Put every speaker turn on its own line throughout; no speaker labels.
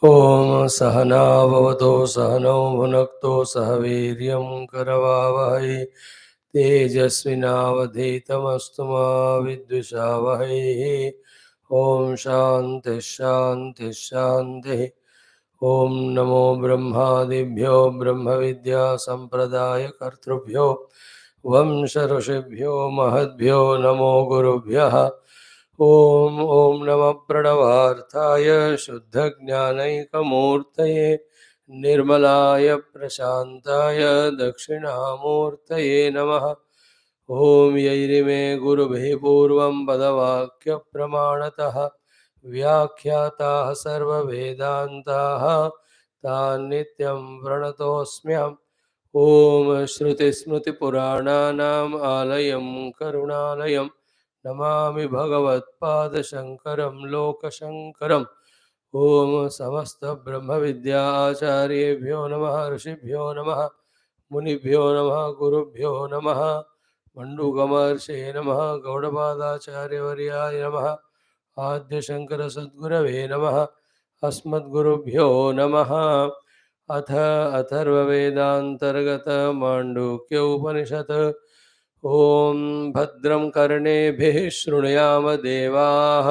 ओम सहनाववतु सहनौ भुनक्तु सह वीर्यं करवावहै तेजस्विनावधीतमस्तु मा विद्विषावहै। ओम शांति शांति शांति। ओम नमो ब्रह्मादिभ्यो ब्रह्म विद्या संप्रदाय कर्तृभ्यो वंश ऋषिभ्यो महद्भ्यो नमो गुरुभ्यः। ओम ओम नमः प्रणवार्थाय शुद्धज्ञानैकमूर्तये निर्मलाय प्रशान्ताय दक्षिणामूर्तये नमः। ओम यैरिमे गुरुभिः पूर्वं पदवाक्यप्रमाणतः व्याख्याताः सर्ववेदान्ताः तान् नित्यं प्रणतोऽस्म्यहम्। ओम श्रुतिस्मृतिपुराणानाम् आलयं करुणालयं नमामि भगवत्पादशङ्करं लोकशङ्करम्। ओम समस्त ब्रह्म विद्या आचार्येभ्यो नमः। ऋषिभ्यो नमः। मुनिभ्यो नमः। गुरुभ्यो नमः। मंडूकमहर्षये नमः। गौडपादाचार्यवर्याय नमः। आद्यशंकर सद्गुरवे नमः। अस्मद्गुरुभ्यो नमः। अथ अथर्ववेदान्तर्गत माण्डुक्य उपनिषत्। ओम भद्रं कर्णेभिः शृणुयाम देवाः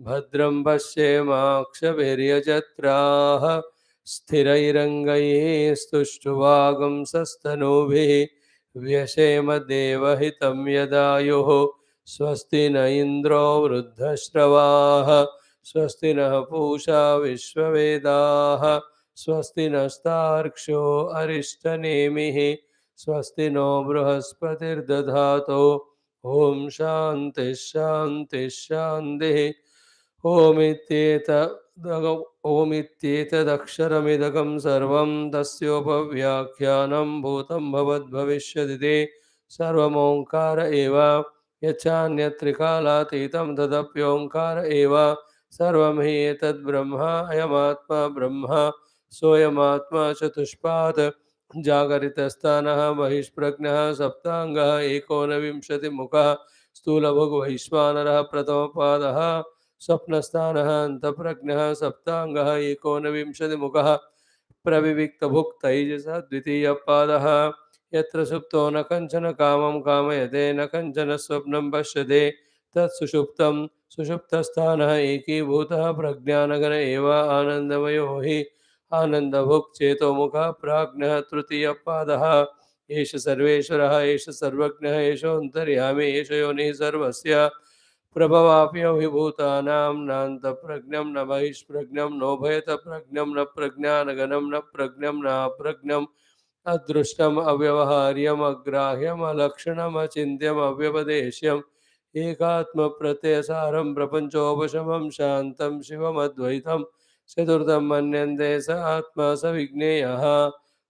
भद्रं पश्येमाक्षभिर्यजत्राः स्थिरैरङ्गैः स्तुष्टुवागुंसस्तनूभिः व्यशेम देवहितं यदायुः। स्वस्ति न इन्द्रो वृद्धश्रवाः स्वस्ति नः पूषा विश्ववेदाः स्वस्ति नस्तार्क्ष्यो अरिष्टनेमिः स्वस्ति नो बृहस्पतिर्दधातु। ओम शांति शांति शांतिः। ओमित्येतदक्षरमिदगं सर्वं तस्योपव्याख्यानं भूतं भवद्भविष्यदिति सर्वमोङ्कार एव। यच्चान्यत्रिकालातीतं तदप्योङ्कार एव। सर्वं हि एतद्ब्रह्म अयमात्मा ब्रह्म सोऽयमात्मा चतुष्पात् जागरितस्थानः बहिष्प्रज्ञः सप्ताङ्गः एकोनविंशतिमुखः स्थूलभुग्वैश्वानरः प्रथमपादः स्वप्नस्थानः अन्तःप्रज्ञः सप्ताङ्गः एकोनविंशतिमुखः प्रविविक्तभुक्तैजसः द्वितीयपादः यत्र सुप्तो न कञ्चन कामं कामयते न कञ्चन स्वप्नं पश्यते तत्सुषुप्तं सुषुप्तस्थानः एकीभूतः प्रज्ञानघन एव आनन्दमयो हि आनन्दभुक् चेतोमुखः प्राज्ञः तृतीयपादः। एष सर्वेश्वरः एष सर्वज्ञः एषोऽन्तर्यामी एष योनिः सर्वस्य प्रभवाप्यो हि भूतानां नान्तप्रज्ञं न बहिष्प्रज्ञं नोभयतप्रज्ञं न प्रज्ञानगनं न प्रज्ञं नाप्रज्ञम् अदृष्टम् अव्यवहार्यम् अग्राह्यम् अलक्षणम् अचिन्त्यम् अव्यपदेश्यम् एकात्मप्रत्ययसारं प्रपञ्चोपशमं शान्तं शिवमद्वैतं चतुर्थं मन्यन्ते स आत्मा स विज्ञेयः।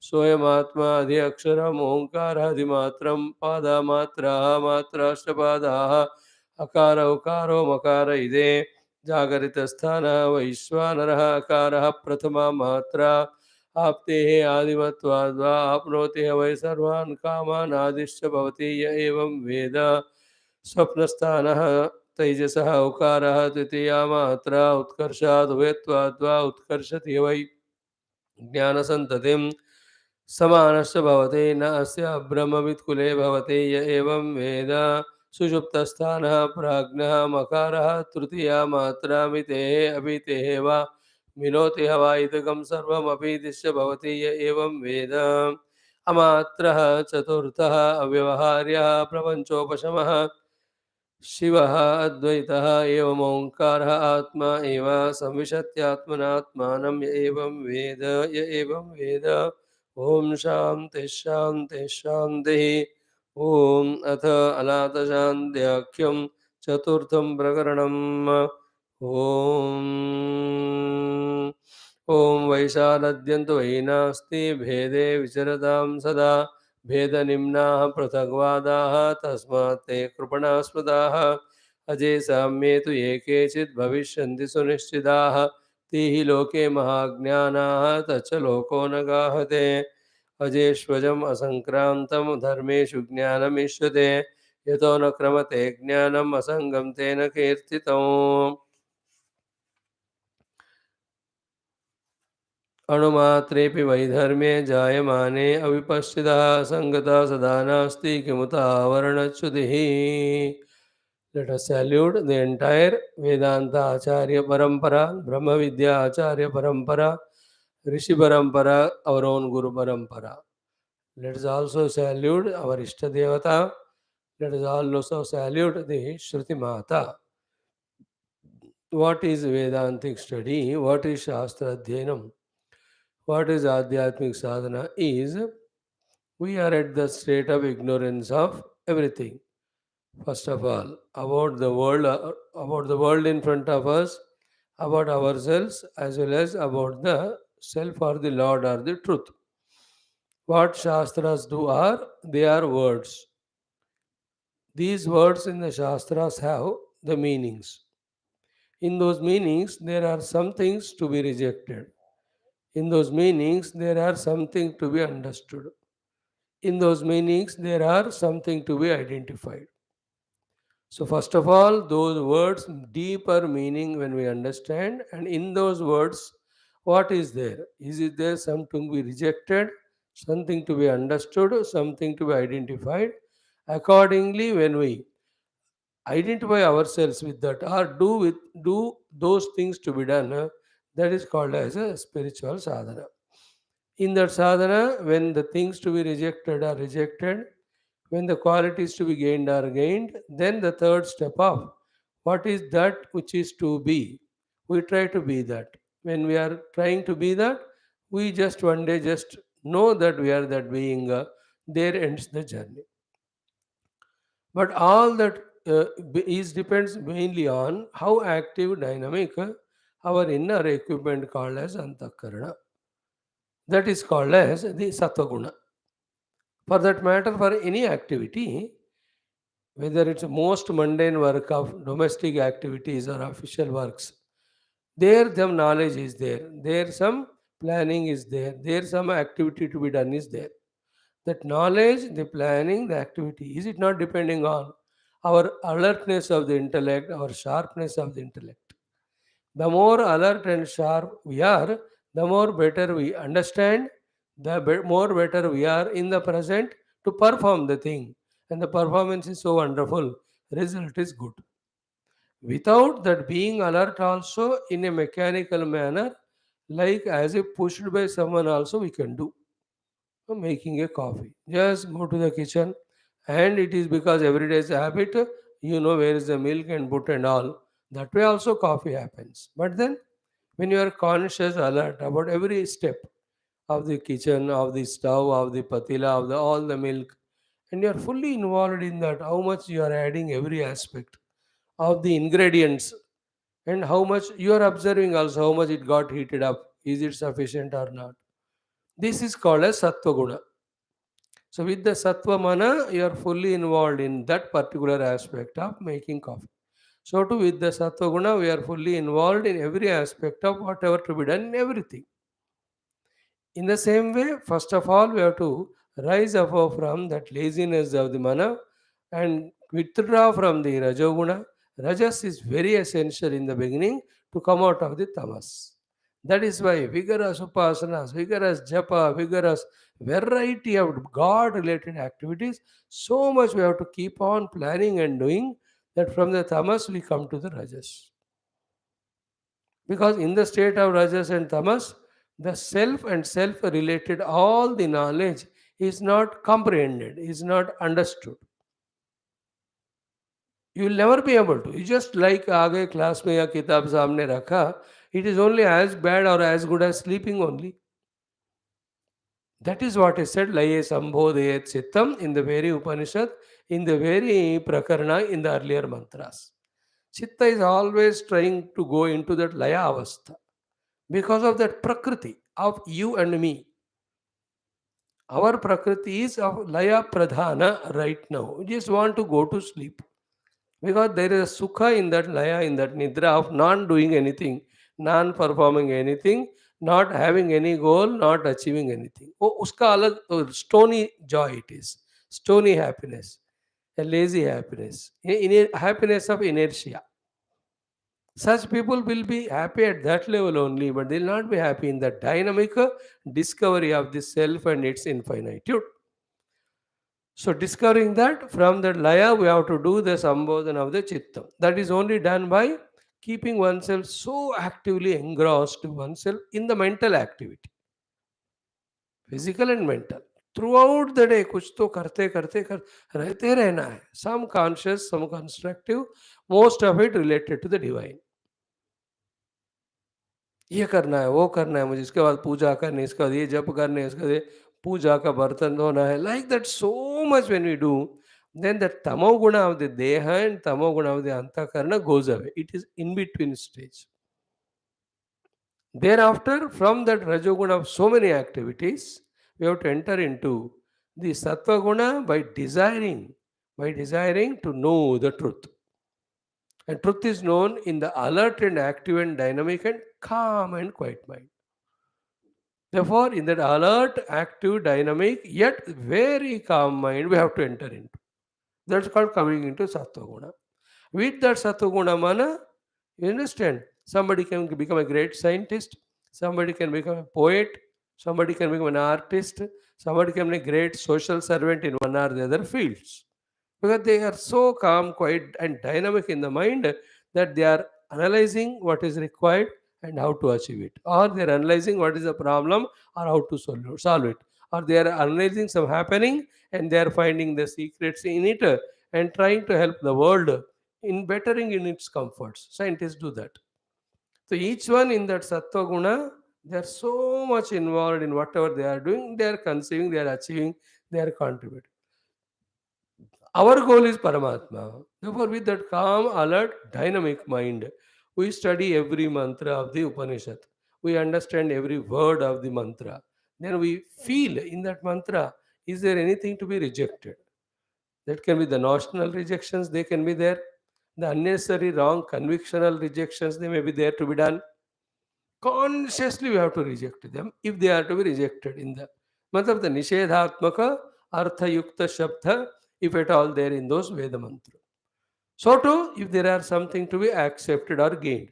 सोऽयमात्मा अधि अक्षरम् ओङ्कारः अधिमात्रं पादमात्राः मात्राष्टपादाः अकार उकारो मकार इदे जागरितस्थानः वैश्वानरः अकारः प्रथमा मात्रा आप्तेः आदिमत्वाद्वा आप्नोति ह वै सर्वान् कामान् आदिश्च भवति य एवं वेद। स्वप्नस्थानः तैजसः उकारः द्वितीया मात्रा उत्कर्षाद् उभयत्वाद्वा उत्कर्षति वै ज्ञानसन्ततिं समानश्च भवति न अस्य ब्रह्मवित्कुले भवति य एवं वेद। सुषुप्तस्थानः प्राज्ञः मकारः तृतीया मात्रा मितेः अभितेः वा विनोति हवायुधकं सर्वमपि दिश्य भवति य एवं वेद। अमात्रः चतुर्थः अव्यवहार्यः प्रपञ्चोपशमः शिवः अद्वैतः एवमोङ्कारः आत्मा एव संविशत्यात्मनात्मानं य एवं वेद य एवं वेद। ओम शांति शांति शांतिः। ओम अथ अलातशान्त्याख्यं चतुर्थं प्रकरणम्। ओम ओम वैशालद्यन्तु वै नास्ति भेदे विचरतां सदा भेदनिम्नाः पृथग्वादाः तस्मात् ते कृपणास्पदाः अजे साम्ये तु ये केचित् भविष्यन्ति सुनिश्चिताः ते हि लोके महाज्ञानाः तच्च लोको न गाहते। अजेष्वजम् असङ्क्रान्तं धर्मेषु ज्ञानमीश्यते यतो न क्रमते ज्ञानम् असङ्गं तेन कीर्तितम्। अणुमात्रेऽपि वैधर्म्ये जायमाने अविपश्चितः सङ्गता सदा नास्ति किमुता वर्णच्युतिः. Let us salute the entire Vedanta Acharya Parampara, Brahma Vidya Acharya Parampara, Rishi Parampara, our own Guru Parampara. Let us also salute our Ishta Devata. Let us also salute the Shruti Mata. What is Vedantic study? What is Shastra Adhyanam? What is Adhyatmic Sadhana? Is we are at the state of ignorance of everything. First of all, about the world in front of us, about ourselves, as well as about the self or the Lord or the truth. What Shastras do are, they are words. These words in the Shastras have the meanings. In those meanings, there are some things to be rejected. In those meanings, there are something to be understood. In those meanings, there are something to be identified. So, first of all, those words, deeper meaning when we understand, and in those words, what is there? Is it there something to be rejected, something to be understood, something to be identified? Accordingly, when we identify ourselves with that or do those things to be done, that is called as a spiritual sadhana. In that sadhana, when the things to be rejected are rejected, when the qualities to be gained are gained, then the third step of what is that which is to be. We try to be that. When we are trying to be that, we just one day just know that we are that being. There ends the journey. But all that is depends mainly on how active, dynamic our inner equipment called as antakarana. That is called as the sattva guna. For that matter, for any activity, whether it's most mundane work of domestic activities or official works, there some knowledge is there, there some planning is there some activity to be done is there. That knowledge, the planning, the activity, is it not depending on our alertness of the intellect, our sharpness of the intellect? The more alert and sharp we are, the more better we understand, the more better we are in the present to perform the thing. And the performance is so wonderful, result is good. Without that being alert also in a mechanical manner, like as if pushed by someone also we can do. Making a coffee. Just go to the kitchen, and it is because every day's habit, you know where is the milk and put and all. That way also coffee happens. But then when you are conscious, alert about every step of the kitchen, of the stove, of the patila, of the all the milk, and you are fully involved in that, how much you are adding every aspect of the ingredients, and how much you are observing also how much it got heated up. Is it sufficient or not? This is called as sattva guna. So with the sattva mana, you are fully involved in that particular aspect of making coffee. So too with the sattva guna, we are fully involved in every aspect of whatever to be done in everything. In the same way, first of all, we have to rise above from that laziness of the mana and withdraw from the rajoguna. Rajas is very essential in the beginning to come out of the tamas. That is why vigorous upasanas, vigorous japa, vigorous variety of God related activities, so much we have to keep on planning and doing that from the tamas we come to the rajas. Because in the state of rajas and tamas, the self and self related, all the knowledge is not comprehended, is not understood. You will never be able to. You just like आगे class में या किताब सामने रखा, it is only as bad or as good as sleeping only. That is what is said, Laye Sambhodayat Chittam in the very Upanishad, in the very Prakarana, in the earlier mantras. Chitta is always trying to go into that Laya Avastha because of that Prakriti of you and me. Our Prakriti is of Laya Pradhana right now. We just want to go to sleep because there is a Sukha in that Laya, in that Nidra of non doing anything, non performing anything, not having any goal, not achieving anything. Oh, uska alag stony joy it is, stony happiness, a lazy happiness, in happiness of inertia. Such people will be happy at that level only, but they'll not be happy in the dynamic discovery of the self and its infinitude. So, discovering that from that laya, we have to do the sambodhana of the chitta. That is only done by keeping oneself so actively engrossed oneself in the mental activity, physical and mental. Throughout the day, कुछ तो करते करते कर रहते रहना है. Some conscious, some constructive, most of it related to the divine. ये करना है, वो करना है मुझे, इसके बाद पूजा करनी है, इसके बाद ये जप करने है, इसके बाद ये पूजा का बर्तन धोना है. Like that, so much when we do, then the tamo guna of the deha and tamo guna of the antakarna goes away. It is in between stage. Thereafter, from that rajoguna of so many activities, we have to enter into the sattva guna by desiring to know the truth. And truth is known in the alert and active and dynamic and calm and quiet mind. Therefore, in that alert, active, dynamic, yet very calm mind, we have to enter into. That's called coming into sattva guna. With that sattva guna mana, you understand? Somebody can become a great scientist, somebody can become a poet, somebody can become an artist, somebody can be a great social servant in one or the other fields. Because they are so calm, quiet, and dynamic in the mind that they are analyzing what is required and how to achieve it, or they are analyzing what is the problem or how to solve it, or they are analyzing some happening and they are finding the secrets in it and trying to help the world in bettering in its comforts. Scientists do that. So each one in that sattva guna, they are so much involved in whatever they are doing, they are conceiving, they are achieving, they are contributing. Our goal is Paramatma. Therefore, with that calm, alert, dynamic mind, we study every mantra of the Upanishad. We understand every word of the mantra. Then we feel in that mantra, is there anything to be rejected? That can be the notional rejections, they can be there. The unnecessary wrong convictional rejections, they may be there to be done. Consciously we have to reject them if they are to be rejected in the matlab the nishedhatmaka artha yukta shabda, if at all there in those Veda mantra. So too, if there are something to be accepted or gained,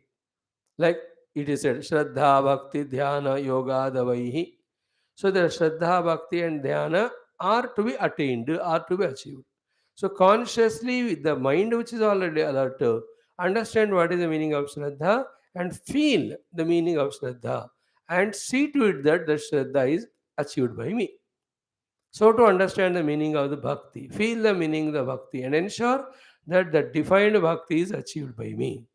like it is said, Shraddha, Bhakti, Dhyana, Yoga, Davaihi. So the Shraddha, Bhakti and Dhyana are to be attained, are to be achieved. So consciously, with the mind which is already alert, understand what is the meaning of Shraddha and feel the meaning of Shraddha and see to it that the Shraddha is achieved by me. So to understand the meaning of the Bhakti, feel the meaning of the Bhakti and ensure that the defined Bhakti is achieved by me.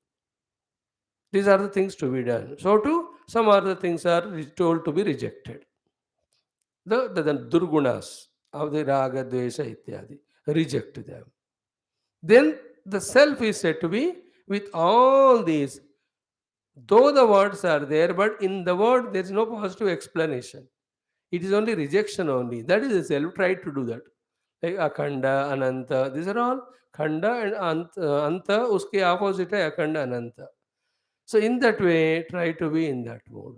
These are the things to be done. So too, some other things are told to be rejected. The durgunas of the raga, dvesha, ityadi, reject them. Then the self is said to be with all these, though the words are there, but in the word there is no positive explanation. It is only rejection only. That is the self. Try to do that. Like akhanda, ananta, these are all khanda and anta, uske opposite hai akhanda, ananta. So in that way, try to be in that mode.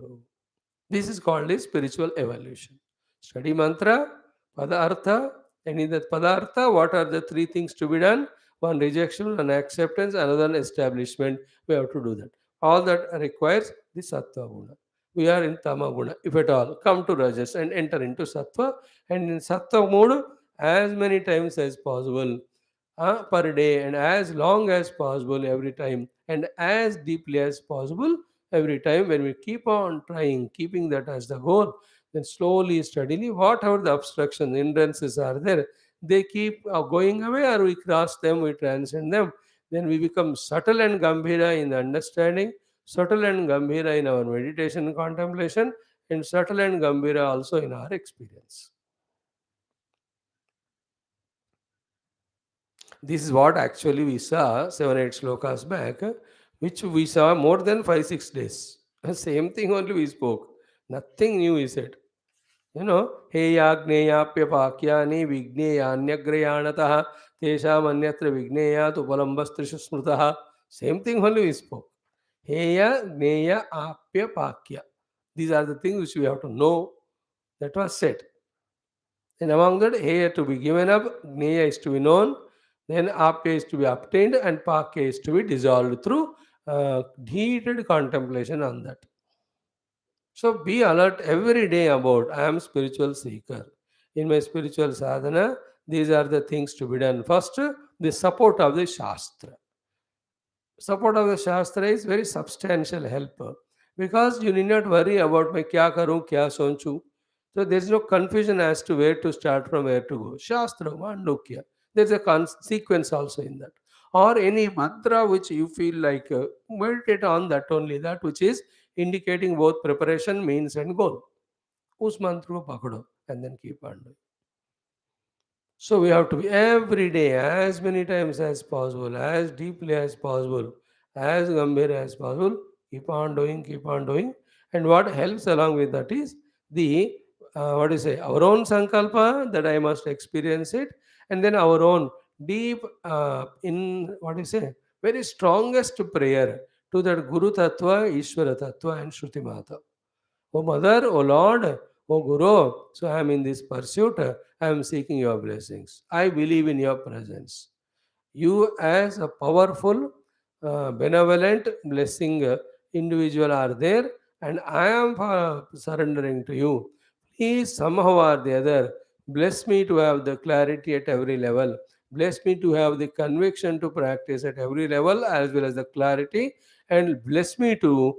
This is called a spiritual evolution. Study mantra, padartha, and in that padartha, what are the three things to be done? One rejection, one acceptance, another establishment. We have to do that. All that requires the sattva guna. We are in tama guna, if at all. Come to rajas and enter into sattva, and in sattva mode, as many times as possible per day, and as long as possible every time, and as deeply as possible every time. When we keep on trying, keeping that as the goal, then slowly, steadily, whatever the obstructions, hindrances are there, they keep going away, or we cross them, we transcend them. Then we become subtle and gambhira in the understanding, subtle and gambhira in our meditation and contemplation, and subtle and gambhira also in our experience. This is what actually we saw 7 8 slokas back, which we saw more than 5 6 days. Same thing only we spoke. Nothing new we said. You know, हेयाग्नेयाप्य पाक्यानि विज्ञेयान्यग्रयाणतः तेषाम अन्यत्र विज्ञेयात् उपलम्बस्त्रिषु स्मृतः. Same thing only we spoke. Heya, Gneya, Apya, Pakya. These are the things which we have to know. That was said. And among that, Heya to be given up, Gneya is to be known, then Apya is to be obtained, and Pakya is to be dissolved through heated contemplation on that. So be alert every day about I am spiritual seeker. In my spiritual sadhana, these are the things to be done. First, the support of the Shastra. Support of the Shastra is very substantial help because you need not worry about my kya karu, kya sonchu. So there is no confusion as to where to start from where to go. Shastra, Mandukya. There is a sequence also in that. Or any mantra which you feel like meditate on that only, that which is indicating both preparation, means, and goal. Us mantra ko pakado and then keep on doing. So we have to be every day, as many times as possible, as deeply as possible, as gambhir as possible. Keep on doing. And what helps along with that is the what do you say, our own sankalpa that I must experience it, and then our own deep in what do you say, very strongest prayer to that Guru Tattva, Ishvara Tattva, and Shruti Mata. O Mother, O Lord, O Guru, so I am in this pursuit, I am seeking your blessings. I believe in your presence. You, as a powerful, benevolent, blessing individual, are there, and I am surrendering to you. Please, somehow or the other, bless me to have the clarity at every level. Bless me to have the conviction to practice at every level as well as the clarity, and bless me to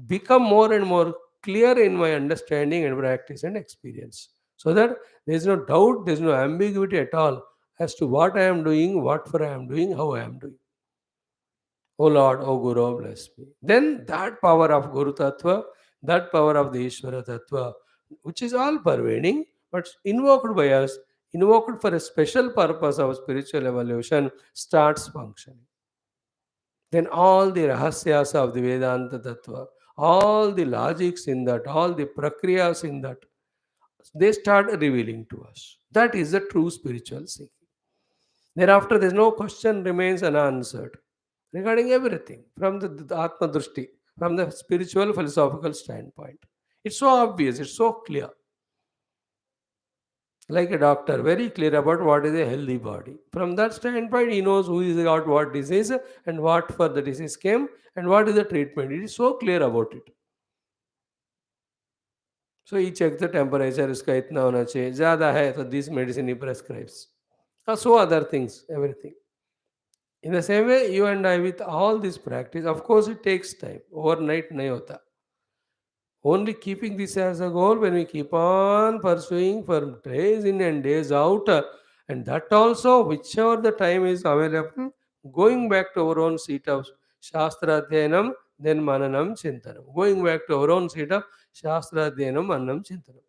become more and more clear in my understanding and practice and experience, so that there is no doubt, there is no ambiguity at all as to what I am doing, what for I am doing, how I am doing. Oh Lord, oh Guru, bless me. Then that power of Guru Tattva, that power of the Ishvara Tattva, which is all pervading, but invoked by us, invoked for a special purpose of spiritual evolution, starts functioning. Then all the rahasyas of the Vedanta Tattva, all the logics in that, all the prakriyas in that, they start revealing to us. That is the true spiritual seeking. Thereafter, there's no question remains unanswered regarding everything from the Atma Drushti, from the spiritual philosophical standpoint. It's so obvious, it's so clear. Like a doctor, very clear about what is a healthy body. From that standpoint, he knows who is got what disease and what for the disease came and what is the treatment. It is so clear about it. So he checks the temperature, इसका इतना होना चाहिए, ज़्यादा है तो this medicine he prescribes. So other things, everything. In the same way, you and I with all this practice, of course it takes time. Overnight nahi hota. Only keeping this as a goal, when we keep on pursuing for days in and days out, and that also, whichever the time is available, going back to our own seat of Shastra Dhyanam, then Mananam Chintanam. Going back to our own seat of Shastra Dhyanam, Mananam Chintanam.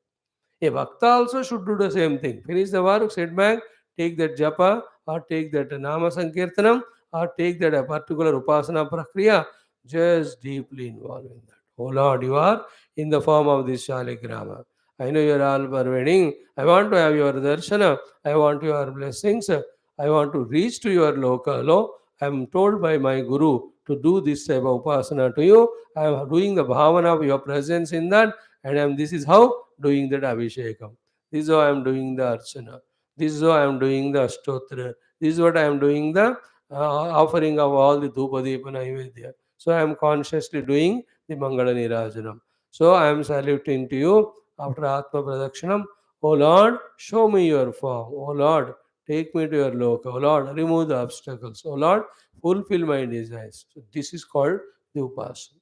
A Bhakta also should do the same thing. Finish the work, sit back, take that japa, or take that Nama Sankirtanam, or take that a particular Upasana Prakriya, just deeply involved in that. Oh Lord, you are in the form of this Shaligrama. I know you are all pervading. I want to have your darshana. I want your blessings. I want to reach to your lokalo. I am told by my Guru to do this type of upasana to you. I am doing the bhavana of your presence in that, and this is how doing that Abhishekam. This is how I am doing the Archana. This is how I am doing the Stotra. This is what I am doing the offering of all the Dhupa Deepa Naivedya. So I am consciously doing the Mangala Nirajanam. So I am saluting to you after Atma Pradakshanam. O Lord, show me your form. O Lord, take me to your loka. O Lord, remove the obstacles. O Lord, fulfill my desires. So this is called the Upasana.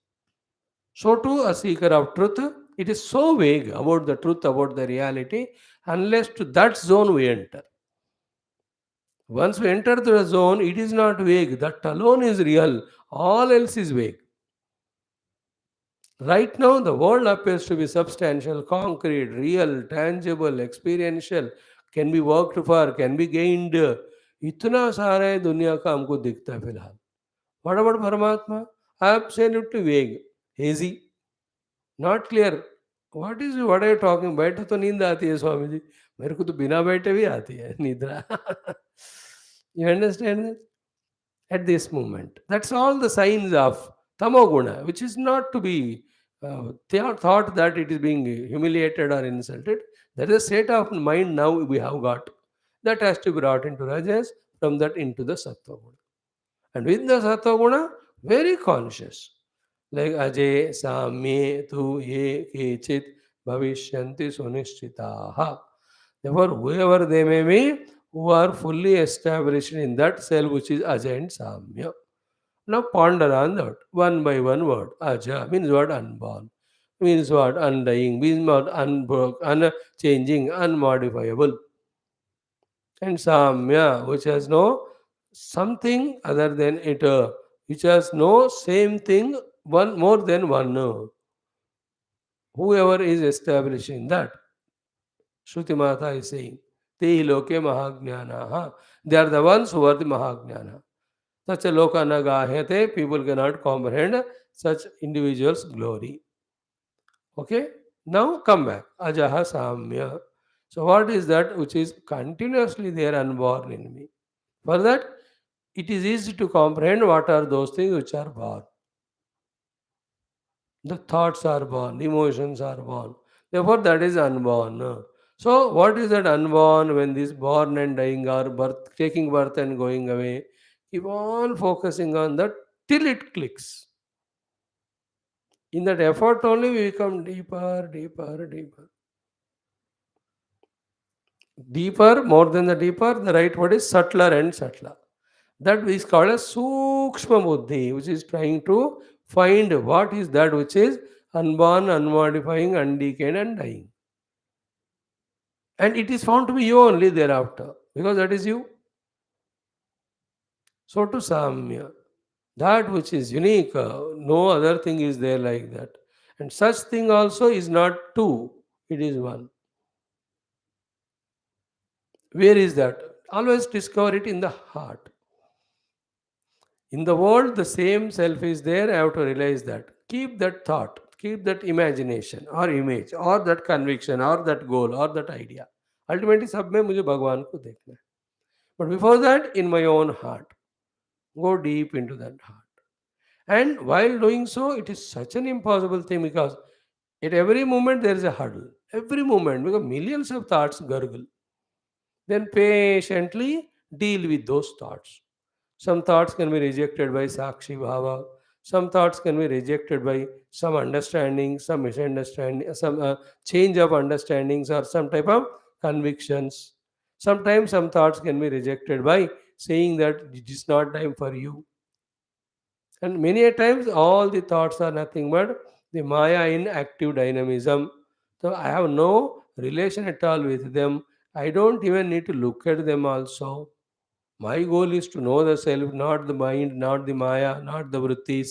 So too a seeker of truth, it is so vague about the truth, about the reality, unless to that zone we enter. Once we enter the zone, it is not vague. That alone is real. All else is vague. Right now, the world appears to be substantial, concrete, real, tangible, experiential, can be worked for, can be gained. इतना सारा है दुनिया का हमको दिखता है फिलहाल. What about परमात्मा? Absolutely vague, hazy, not clear. What are you talking? बैठे तो नींद आती है स्वामी जी. मेरे को तो बिना बैठे भी आती है निद्रा. You understand that? At this moment, that's all the signs of tamoguna, which is not to be thought that it is being humiliated or insulted. That is a state of mind now we have got. That has to be brought into rajas, from that into the sattva guna. And with the sattva guna, very conscious. Like Ajay, Samye, Tu, Ye, Kechit, Bhavishyanti, Sunishchitaha. Therefore, whoever they may be, who are fully established in that self which is Ajay and Samya. Now ponder on that one by one word. Aja means what? Unborn. Means what? Undying. Means what? Unbroken, unchanging, unmodifiable. And Samya, which has no something other than it, which has no same thing, one more than one. Whoever is establishing that, Shruti Mata is saying, Te loke mahajnana. They are the ones who are the mahajnana. Such a loka nagahete, people cannot comprehend such individuals' glory. Okay? Now come back. Ajaha Samya. So what is that which is continuously there unborn in me? For that, it is easy to comprehend what are those things which are born. The thoughts are born, the emotions are born. Therefore, that is unborn. So, what is that unborn when this born and dying are birth, taking birth and going away? Keep on focusing on that till it clicks. In that effort only we become deeper, deeper, deeper. Deeper, more than the deeper, the right word is subtler and subtler. That is called as Sukshma Buddhi, which is trying to find what is that which is unborn, unmodifying, undecayed, and dying. And it is found to be you only thereafter, because that is you. So to Samya, that which is unique, no other thing is there like that. And such thing also is not two, it is one. Where is that? Always discover it in the heart. In the world, the same self is there. I have to realize that. Keep that thought, keep that imagination or image or that conviction or that goal or that idea. Ultimately, सब में मुझे भगवान को देखना है. But before that, in my own heart, go deep into that heart. And while doing so, it is such an impossible thing because at every moment there is a hurdle. Every moment, because millions of thoughts gurgle. Then patiently deal with those thoughts. Some thoughts can be rejected by Sakshi Bhava. Some thoughts can be rejected by some understanding, some misunderstanding, some change of understandings, or some type of convictions. Sometimes some thoughts can be rejected by saying that it is not time for you. And many a times, all the thoughts are nothing but the Maya in active dynamism. So I have no relation at all with them. I don't even need to look at them also. My goal is to know the self, not the mind, not the Maya, not the वृत्तिस.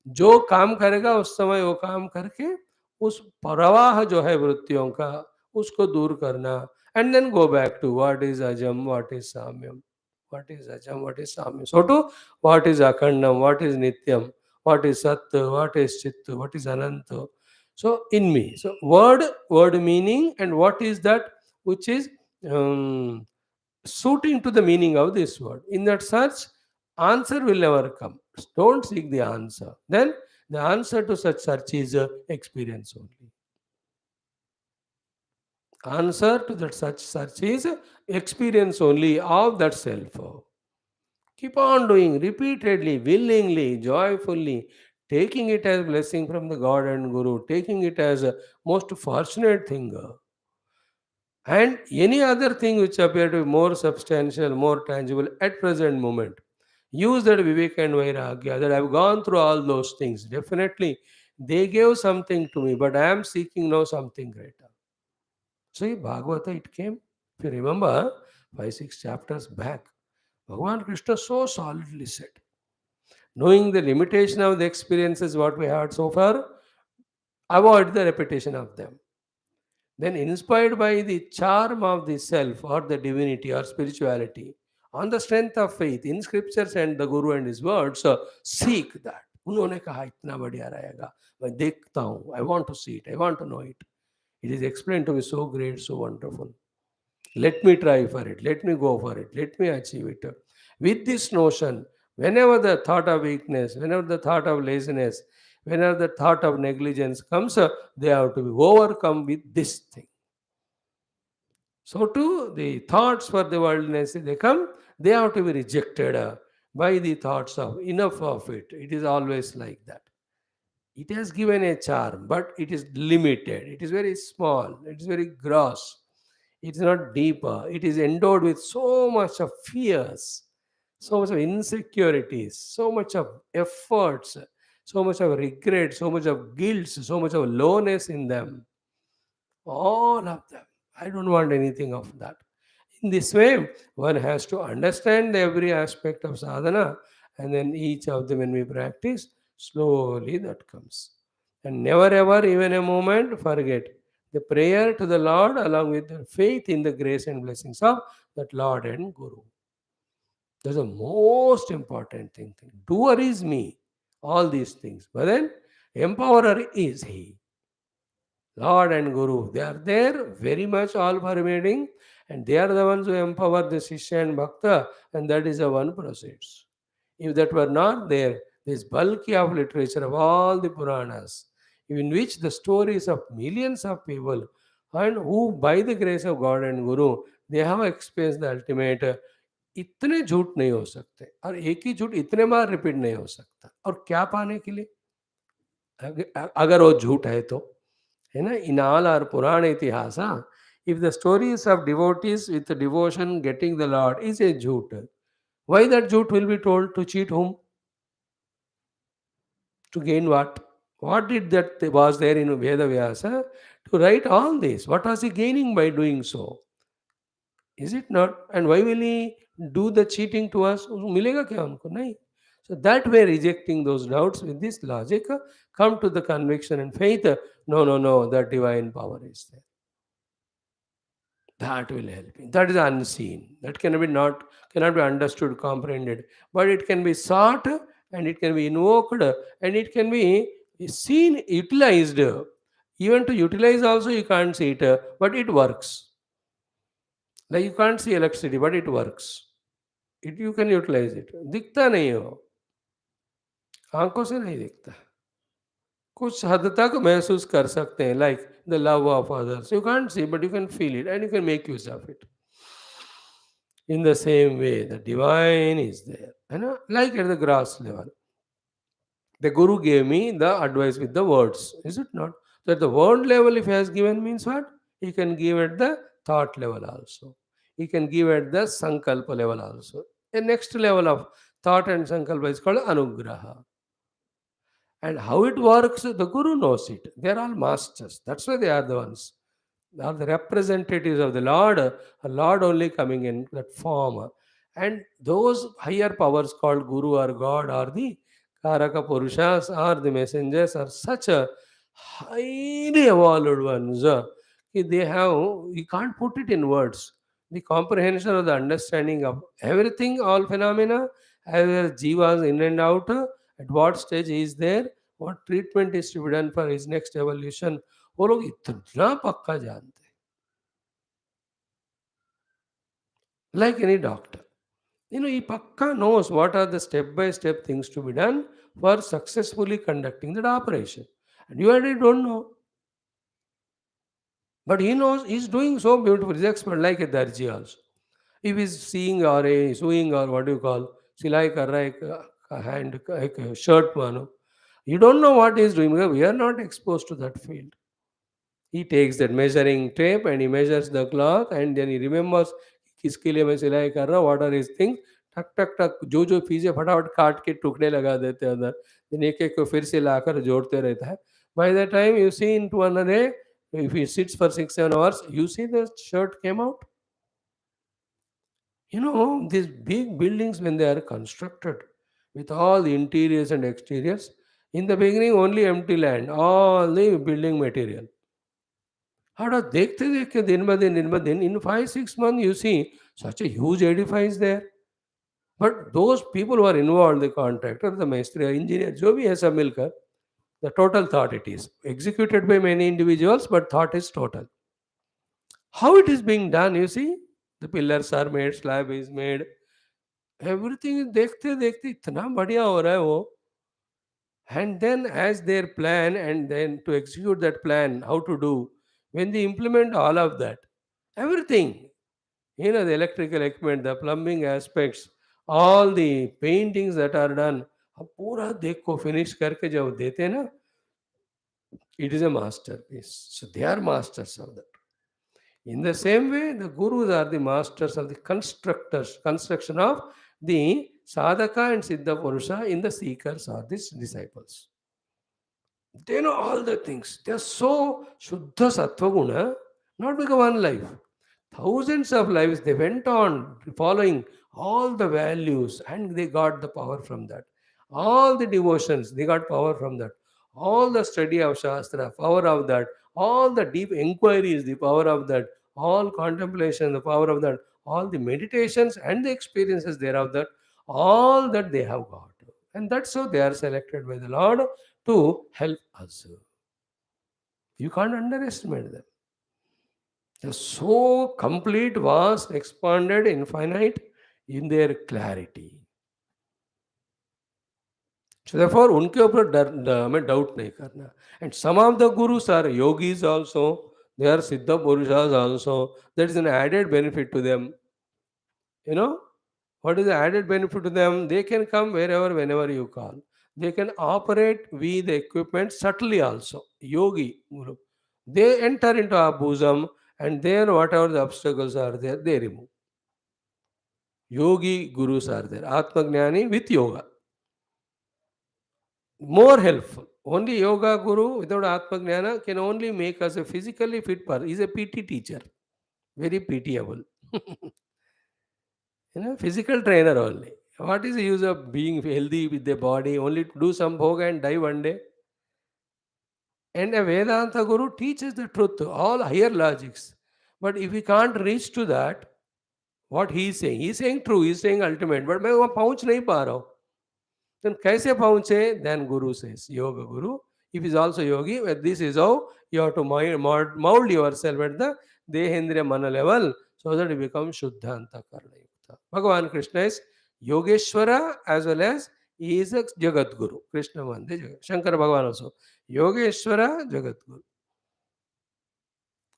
जो काम करेगा उस समय वो काम करके उस प्रवाह जो है वृत्तियों का उसको दूर करना and then go back to what is ajam, what is samyam, what is ajam, what is samyam. So to what is akhandam, what is nityam, what is sat, what is chit, what is ananta. So in me, so word meaning, and what is that which is um, suiting to the meaning of this word. In that search, answer will never come. Don't seek the answer. Then the answer to such search is experience only. Answer to that such search is experience only of that self. Keep on doing repeatedly, willingly, joyfully, taking it as blessing from the God and Guru, taking it as a most fortunate thing. And any other thing which appear to be more substantial, more tangible at present moment. Use that Vivek and Vairagya that I've gone through all those things. Definitely, they gave something to me, but I am seeking now something greater. See, Bhagavata, it came. If you remember, 5, 6 chapters back, Bhagavan Krishna so solidly said, knowing the limitation of the experiences what we had so far, avoid the repetition of them. Then, inspired by the charm of the self or the divinity or spirituality, on the strength of faith in scriptures and the Guru and his words, seek that. उन्होंने कहा इतना बढ़िया रहेगा मैं देखता हूँ I want to see it, I want to know it. It is explained to me so great, so wonderful. Let me try for it, let me go for it, let me achieve it. With this notion, whenever the thought of weakness, whenever the thought of laziness, whenever the thought of negligence comes, they have to be overcome with this thing. So too, the thoughts for the worldliness, they come, they have to be rejected. by the thoughts of enough of it. It is always like that. It has given a charm, but it is limited. It is very small. It is very gross. It is not deeper. It is endowed with so much of fears, so much of insecurities, so much of efforts, so much of regret, so much of guilt, so much of lowness in them. All of them. I don't want anything of that. In this way, one has to understand every aspect of sadhana, and then each of them, when we practice, slowly that comes. And never ever, even a moment, forget the prayer to the Lord along with the faith in the grace and blessings of that Lord and Guru. That's the most important thing. Doer is me, all these things. But then, empowerer is He. Lord and Guru, they are there, very much all pervading, and they are the ones who empower the Shishya and Bhakta, and that is the one proceeds. If that were not there, this bulky of literature of all the Puranas, in which the stories of millions of people, and who by the grace of God and Guru, they have experienced the ultimate, इतने झूठ नहीं हो सकते और एक ही झूठ इतने बार repeat नहीं हो सकता और क्या पाने के लिए अगर वो झूठ है तो है ना in all our Purana itihasa, if the stories of devotees with devotion getting the Lord is a jhoot, why that jhoot will be told to cheat whom? To gain what? What did that was there in Veda Vyasa to write all this? What was he gaining by doing so? Is it not? And why will he do the cheating to us? मिलेगा क्या उनको? नहीं. So that way, rejecting those doubts with this logic, come to the conviction and faith. No, no, no, the divine power is there. That will help you. That is unseen. That cannot be understood, comprehended. But it can be sought and it can be invoked and it can be seen, utilized. Even to utilize also you can't see it, but it works. Like you can't see electricity, but it works. You can utilize it. दिखता नहीं हो, आंखों से नहीं दिखता. कुछ हद तक महसूस कर सकते हैं, like the love of others. You can't see, but you can feel it and you can make use of it. In the same way, the divine is there. Like at the grass level. The Guru gave me the advice with the words, is it not? So at the word level, if he has given means what? He can give at the thought level also. He can give at the sankalpa level also. The next level of thought and sankalpa is called anugraha. And how it works, the Guru knows it. They are all masters. That's why they are the ones. They are the representatives of the Lord, a Lord only coming in that form. And those higher powers called Guru or God or the Karaka Purushas or the messengers are such a highly evolved ones. They have, you can't put it in words. The comprehension of the understanding of everything, all phenomena, as well as jivas in and out, at what stage he is there, what treatment is to be done for his next evolution, वो लोग इतना पक्का जानते हैं, like any doctor. He pakka knows what are the step-by-step things to be done for successfully conducting that operation. And you already don't know. But he knows he's doing so beautiful. He's expert, like a Darji also. If he's seeing or a sewing or what do you call, silai kar raha hai, a hand, a shirt mano. You don't know what he's doing because we are not exposed to that field. He takes that measuring tape and he measures the cloth and then he remembers किसके लिए मैं सिलाई कर रहा हूँ, what are his things, टक टक टक जो जो चीज़ें फटाफट काट के टुकड़े लगा देते हैं अंदर, then एक एक को फिर से लाकर जोड़ते रहता है. By the time you see into another day, if he sits for 6-7 hours, you see the shirt came out. These big buildings when they are constructed with all the interiors and exteriors, in the beginning only empty land, all the building material. हटा देखते देखते दिन ब दिन in 5-6 months you see such a huge edifice there. But those people who are involved, the contractor, the maestri, engineer, जो भी है सब मिलकर, the total thought it is executed by many individuals, but thought is total. How it is being done, you see, the pillars are made, slab is made, everything is देखते देखते इतना बढ़िया हो रहा है वो. And then as their plan and then to execute that plan, how to do, when they implement all of that, everything, the electrical equipment, the plumbing aspects, All the paintings that are done, अब पूरा देख को finish करके जब देते हैं ना, it is a masterpiece. So they are masters of that. In the same way, the gurus are the masters of the construction of the sadhaka and siddha purusha in the seekers or the disciples. They know all the things. They are so Shuddha Sattva Guna, not because one life. Thousands of lives they went on following all the values and they got the power from that. All the devotions, they got power from that. All the study of Shastra, power of that. All the deep inquiries, the power of that. All contemplation, the power of that. All the meditations and the experiences thereof that. All that they have got. And that's how they are selected by the Lord to help us. You can't underestimate them. They're so complete, vast, expanded, infinite in their clarity. So therefore, उनके ऊपर हमें doubt नहीं करना. And some of the gurus are yogis also. They are siddha purushas also. That is an added benefit to them. You know, what is the added benefit to them? They can come wherever, whenever you call. They can operate with the equipment subtly also. Yogi guru. They enter into our bosom and there whatever the obstacles are there, they remove. Yogi gurus are there. Atma Gnani with yoga. More helpful. Only yoga guru without Atma Gnana can only make us a physically fit person. He's a PT teacher. Very pitiable. Physical trainer only. What is the use of being healthy with the body? Only to do some bhoga and die one day. And a Vedanta guru teaches the truth, all higher logics. But if we can't reach to that, what he is saying true, he is saying ultimate. But मैं वहाँ पहुँच नहीं पा रहा हूँ. Then कैसे पहुँचे? Then Guru says, Yoga Guru. If he is also yogi, well, this is how you have to mold yourself at the Dehendriya Mana level so that you become Shuddhanta Karna Yukta. Bhagavan Krishna is Yogeshwara as well as he is a Jagat Guru. Krishna Mande Jagat. Shankara Bhagavan also. Yogeshwara Jagat Guru.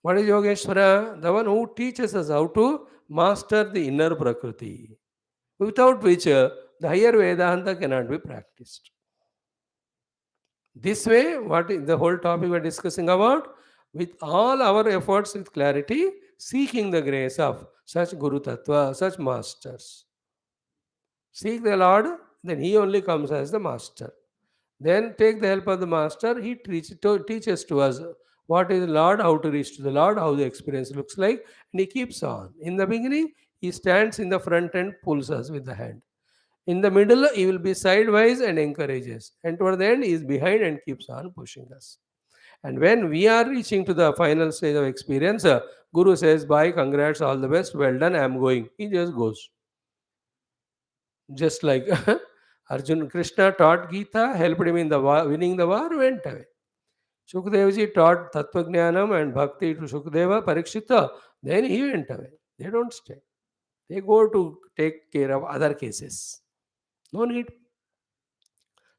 What is Yogeshwara? The one who teaches us how to master the inner Prakriti, without which the higher Vedanta cannot be practiced. This way, what is the whole topic we are discussing about? With all our efforts with clarity, seeking the grace of such Guru Tattva, such masters. Seek the Lord, then He only comes as the master. Then take the help of the master, he teaches to us what is the Lord, how to reach to the Lord, how the experience looks like, and he keeps on. In the beginning, he stands in the front and pulls us with the hand. In the middle, he will be sidewise and encourages. And toward the end, he is behind and keeps on pushing us. And when we are reaching to the final stage of experience, Guru says, bye, congrats, all the best, well done, I am going. He just goes. Just like Arjun, Krishna taught Gita, helped him in the war, winning the war, went away. Shukadevji taught Tattvajnanam and Bhakti to Shukadeva, Parikshita, then he went away. They don't stay. They go to take care of other cases. No need.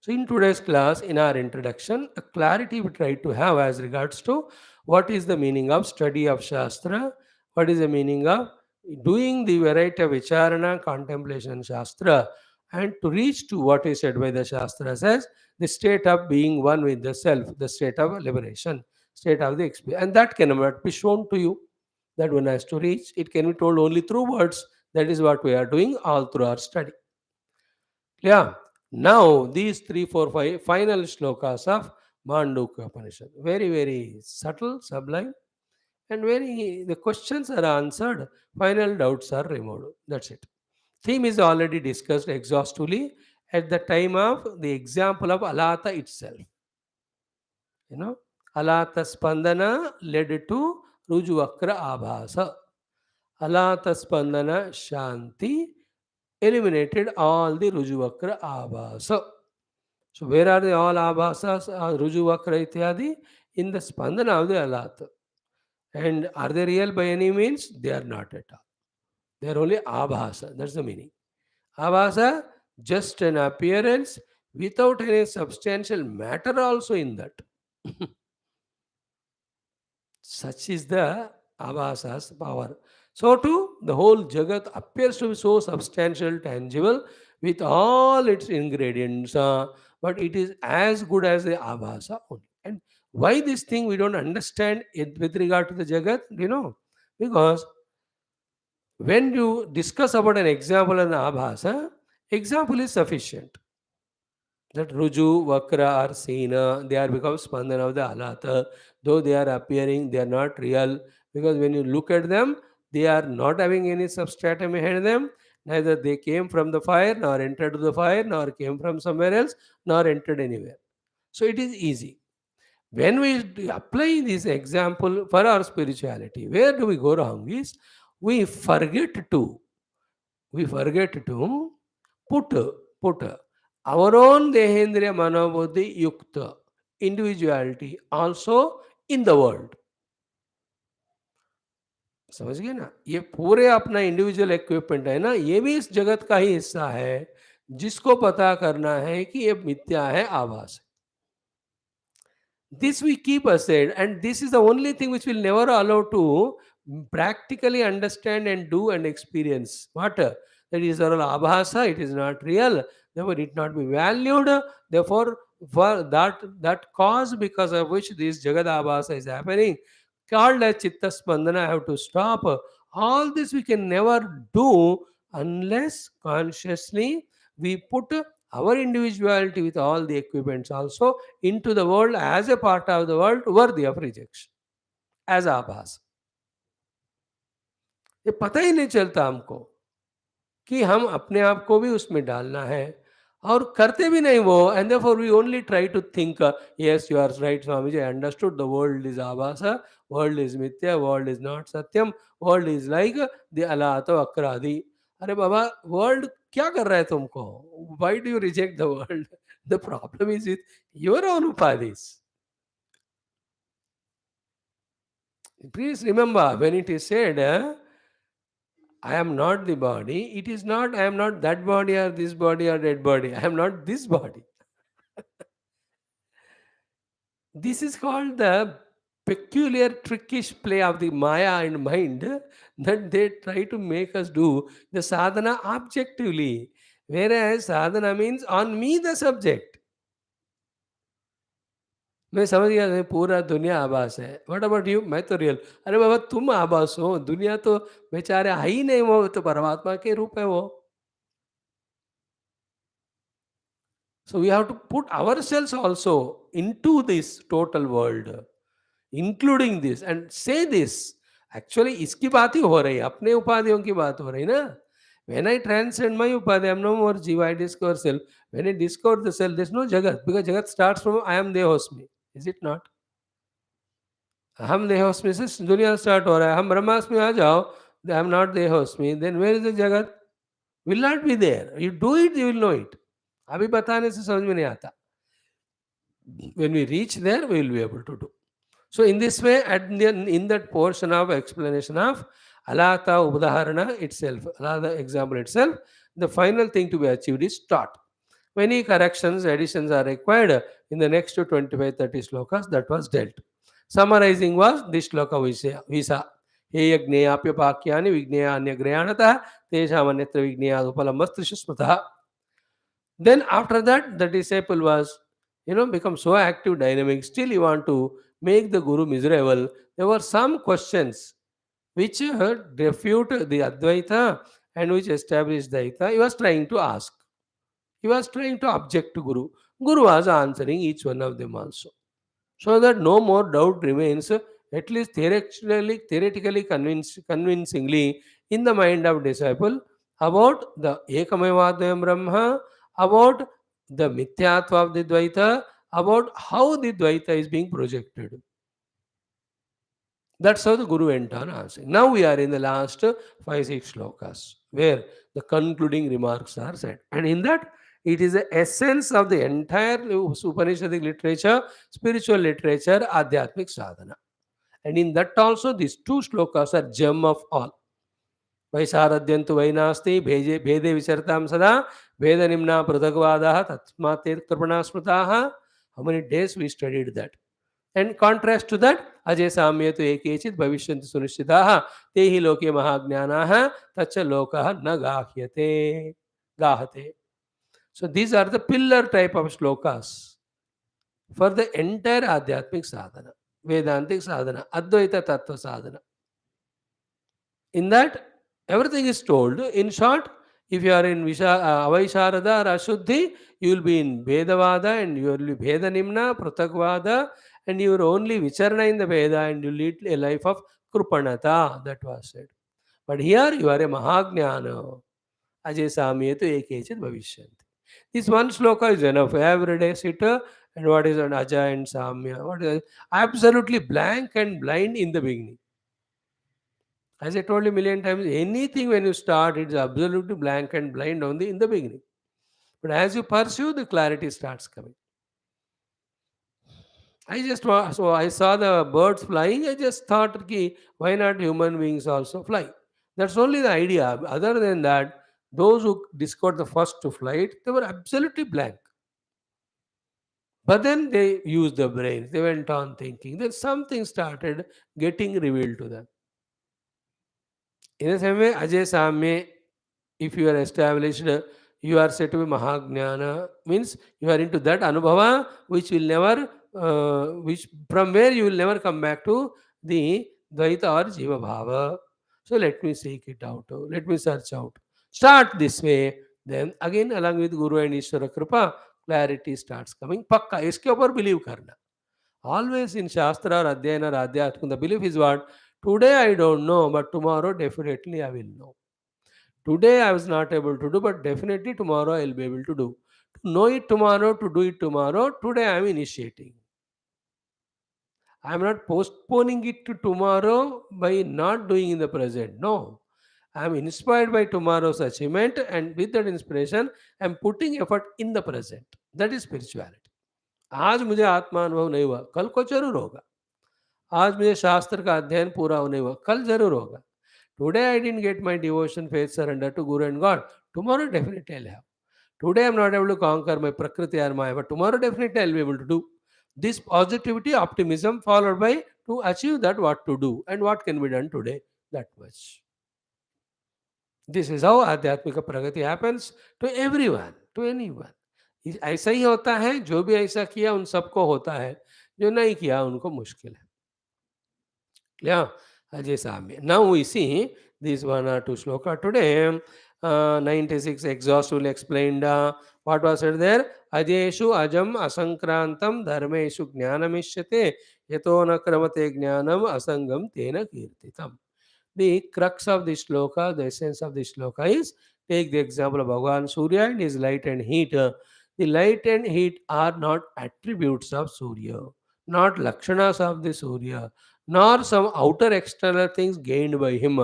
So in today's class, in our introduction, a clarity we try to have as regards to what is the meaning of study of Shastra, what is the meaning of doing the variety of Vicharana, contemplation Shastra, and to reach to what is said by the Shastras as the state of being one with the self, the state of liberation, state of the experience. And that cannot be shown to you. That one has to reach. It can be told only through words. That is what we are doing all through our study. Yeah. Now, these 3, 4, 5 final shlokas of Mandukya Upanishad. Very, very subtle, sublime, and the questions are answered, final doubts are removed. That's it. Theme is already discussed exhaustively at the time of the example of ALAATHA itself. ALAATHA Spandana led to Rujuvakra Abhasa. ALAATHA Spandana Shanti eliminated all the Rujuvakra Abhasa. So where are the all Abhasas, Rujuvakra Ityadi? In the Spandana of the ALAATHA. And are they real by any means? They are not at all. They are only Abhasa. That's the meaning. Abhasa, just an appearance without any substantial matter also in that. Such is the Abhasa's power. So to the whole Jagat appears to be so substantial, tangible, with all its ingredients, but it is as good as the Abhasa only. And why this thing we don't understand it with regard to the Jagat, because when you discuss about an example and Abhasa, example is sufficient. That Ruju, Vakra are seen, they are become Spandana of the Alatha. Though they are appearing, they are not real, because when you look at them, they are not having any substratum behind them. Neither they came from the fire, nor entered to the fire, nor came from somewhere else, nor entered anywhere. So it is easy. When we apply this example for our spirituality, where do we go wrong is we forget to we forget to put put our own dehendriya manobuddhi yukta individuality also in the world. समझ गए ना, ये पूरे अपना individual equipment है ना, ये भी इस जगत का ही हिस्सा है, जिसको पता करना है कि ये मिथ्या है, आभास है. This we keep aside, and this is the only thing which will never allow to practically understand and do and experience. What? That is all abhasa, it is not real, therefore it not be valued. Therefore, for that cause because of which this Jagad abhasa is happening, called as Chitta Spandana, have to stop. All this we can never do unless consciously we put our individuality with all the equipments also into the world as a part of the world worthy of rejection, as आभास. ये पता ही नहीं चलता हमको कि हम अपने आप को भी उसमें डालना है, और करते भी नहीं वो. And therefore we only try to think, yes you are right Swami ji, I understood the world is आभासा, वर्ल्ड इज मिथ्या, वर्ल्ड इज नॉट सत्यम, वर्ल्ड इज लाइक द अलात अक्रादि. अरे बाबा, वर्ल्ड क्या कर रहा है तुमको? Why do you reject the world? The problem is with your own उपाधिस. Please remember, when it is said, I am not the body, it is not I am not that body or this body or that body. I am not this body. This is called the peculiar trickish play of the Maya and mind, that they try to make us do the sadhana objectively. Whereas sadhana means on me the subject. मैं समझ गया नहीं, पूरा दुनिया आभास है. What about you? मैं तो रियल. अरे बाबा, तुम आभास हो, दुनिया तो बेचारे है ही नहीं, वो तो परमात्मा के रूप है वो. So we have to put ourselves also into this total world, including this, and say this. Actually, इसकी बात ही हो रही है, अपने उपाधियों की बात हो रही ना. When I transcend my upadhi, I am no more jiva, I discover self. When I discover the self, there is no jagat, because jagat starts from I am dehosmi. Is it not? हम देहोस्मी से दुनिया start हो रहा है. हम ब्रह्मास्मि आ जाओ, आई एम नॉट देहोस्मी, देन वेयर इज द जगत? Will not be there. You do it, you will know it. अभी बताने से समझ में नहीं आता. When we reach there, we will be able to do. So in this way, in that portion of explanation of Alatha Udaharana itself, Alatha example itself, the final thing to be achieved is taught. Many corrections, additions are required in the next 25-30 slokas that was dealt. Summarizing was this shloka visa. He yagneapya pakyani vigneya grayanata tesham anyatra vigneya upalambastrishu smrata. Then after that, the disciple was, become so active, dynamic. Still, you want to make the guru miserable. There were some questions which refute the Advaita and which establish Daita. He was trying to ask. He was trying to object to Guru. Guru was answering each one of them also. So that no more doubt remains, at least theoretically convincingly in the mind of disciple about the Ekamevadvayam Brahma, about the Mithyatva of the Dvaita, about how the Dvaita is being projected. That's how the Guru went on answering. Now we are in the last 5-6 slokas, where the concluding remarks are said. And in that, it is the essence of the entire Upanishadic literature, spiritual literature, Adhyatmic Sadhana. And in that also, these 2 slokas are gem of all. Vaisaradyantu Vainasti, Bhede Vichartam Sada, Veda Nimna Pradagvadaha, Tatsmate Kripana Smritaha. How many days we studied that? And contrast to that, Ajay Samye to Ekechit Bhavishyanti Sunishitaha Tehi Loke Mahajnanaha Tacha Lokaha Na Gahyate Gahate. So these are the pillar type of shlokas for the entire Adhyatmic sadhana, Vedantic sadhana, Advaita Tattva sadhana. In that, everything is told. In short, if you are in Avaisharada or Ashuddhi, you will be in Vedavada and you will be Veda Nimna, Pruthakvada, and you are only Vicharana in the Veda and you lead a life of Krupanata. That was said. But here you are a Mahajnana. Ajay Samyetu Ekechit Bhavishyanti. This one sloka is enough. Every day sit and what is an Aja and Samya? What is absolutely blank and blind in the beginning. As I told you a million times, anything when you start, it's absolutely blank and blind only in the beginning. But as you pursue, the clarity starts coming. So I saw the birds flying. I just thought, okay, why not human beings also fly? That's only the idea. Other than that, those who discovered the first to flight, they were absolutely blank. But then they used the brains. They went on thinking. Then something started getting revealed to them. In the same way, Ajay Samye, if you are established, you are said to be Mahajnana, means you are into that Anubhava, which will never, which from where you will never come back to the Dvaita or Jiva Bhava. So let me seek it out. Let me search out. Start this way. Then again, along with Guru and Ishvara Kripa, clarity starts coming. Pakka, iske upar believe karna. Always in Shastra or Adhyayana or Adhyatma, the belief is what? Today I don't know, but tomorrow definitely I will know. Today I was not able to do, but definitely tomorrow I'll be able to do. To know it tomorrow, to do it tomorrow, today I am initiating. I am not postponing it to tomorrow by not doing in the present. No. I am inspired by tomorrow's achievement, and with that inspiration, I am putting effort in the present. That is spirituality. आज मुझे आत्मा अनुभव नहीं हुआ, कल को जरूर होगा. आज मुझे शास्त्र का अध्ययन पूरा नहीं हुआ, कल जरूर होगा. Today I didn't get my devotion, faith, surrender to Guru and God. Tomorrow definitely I'll have. Today I'm not able to conquer my Prakriti or Maya, but tomorrow definitely I'll be able to do. This positivity, optimism followed by to achieve that what to do and what can be done today. That much. This is how आध्यात्मिक प्रगति happens to everyone, to anyone. ऐसा ही होता है, जो भी ऐसा किया उन सबको होता है, जो नहीं किया उनको मुश्किल है. Yeah, Ajay Sami. Now we see these one or two shloka today. 96 exhaustively explained what was said there. Ajeshu ajam asankrantam dharmeshu jnanamishyate yato na kramate jnanam asangam tena kirtitam. The crux of this shloka, the essence of this shloka is, take the example of Bhagavan Surya and his light and heat. The light and heat are not attributes of Surya, not lakshanas of the Surya, nor some outer external things gained by him.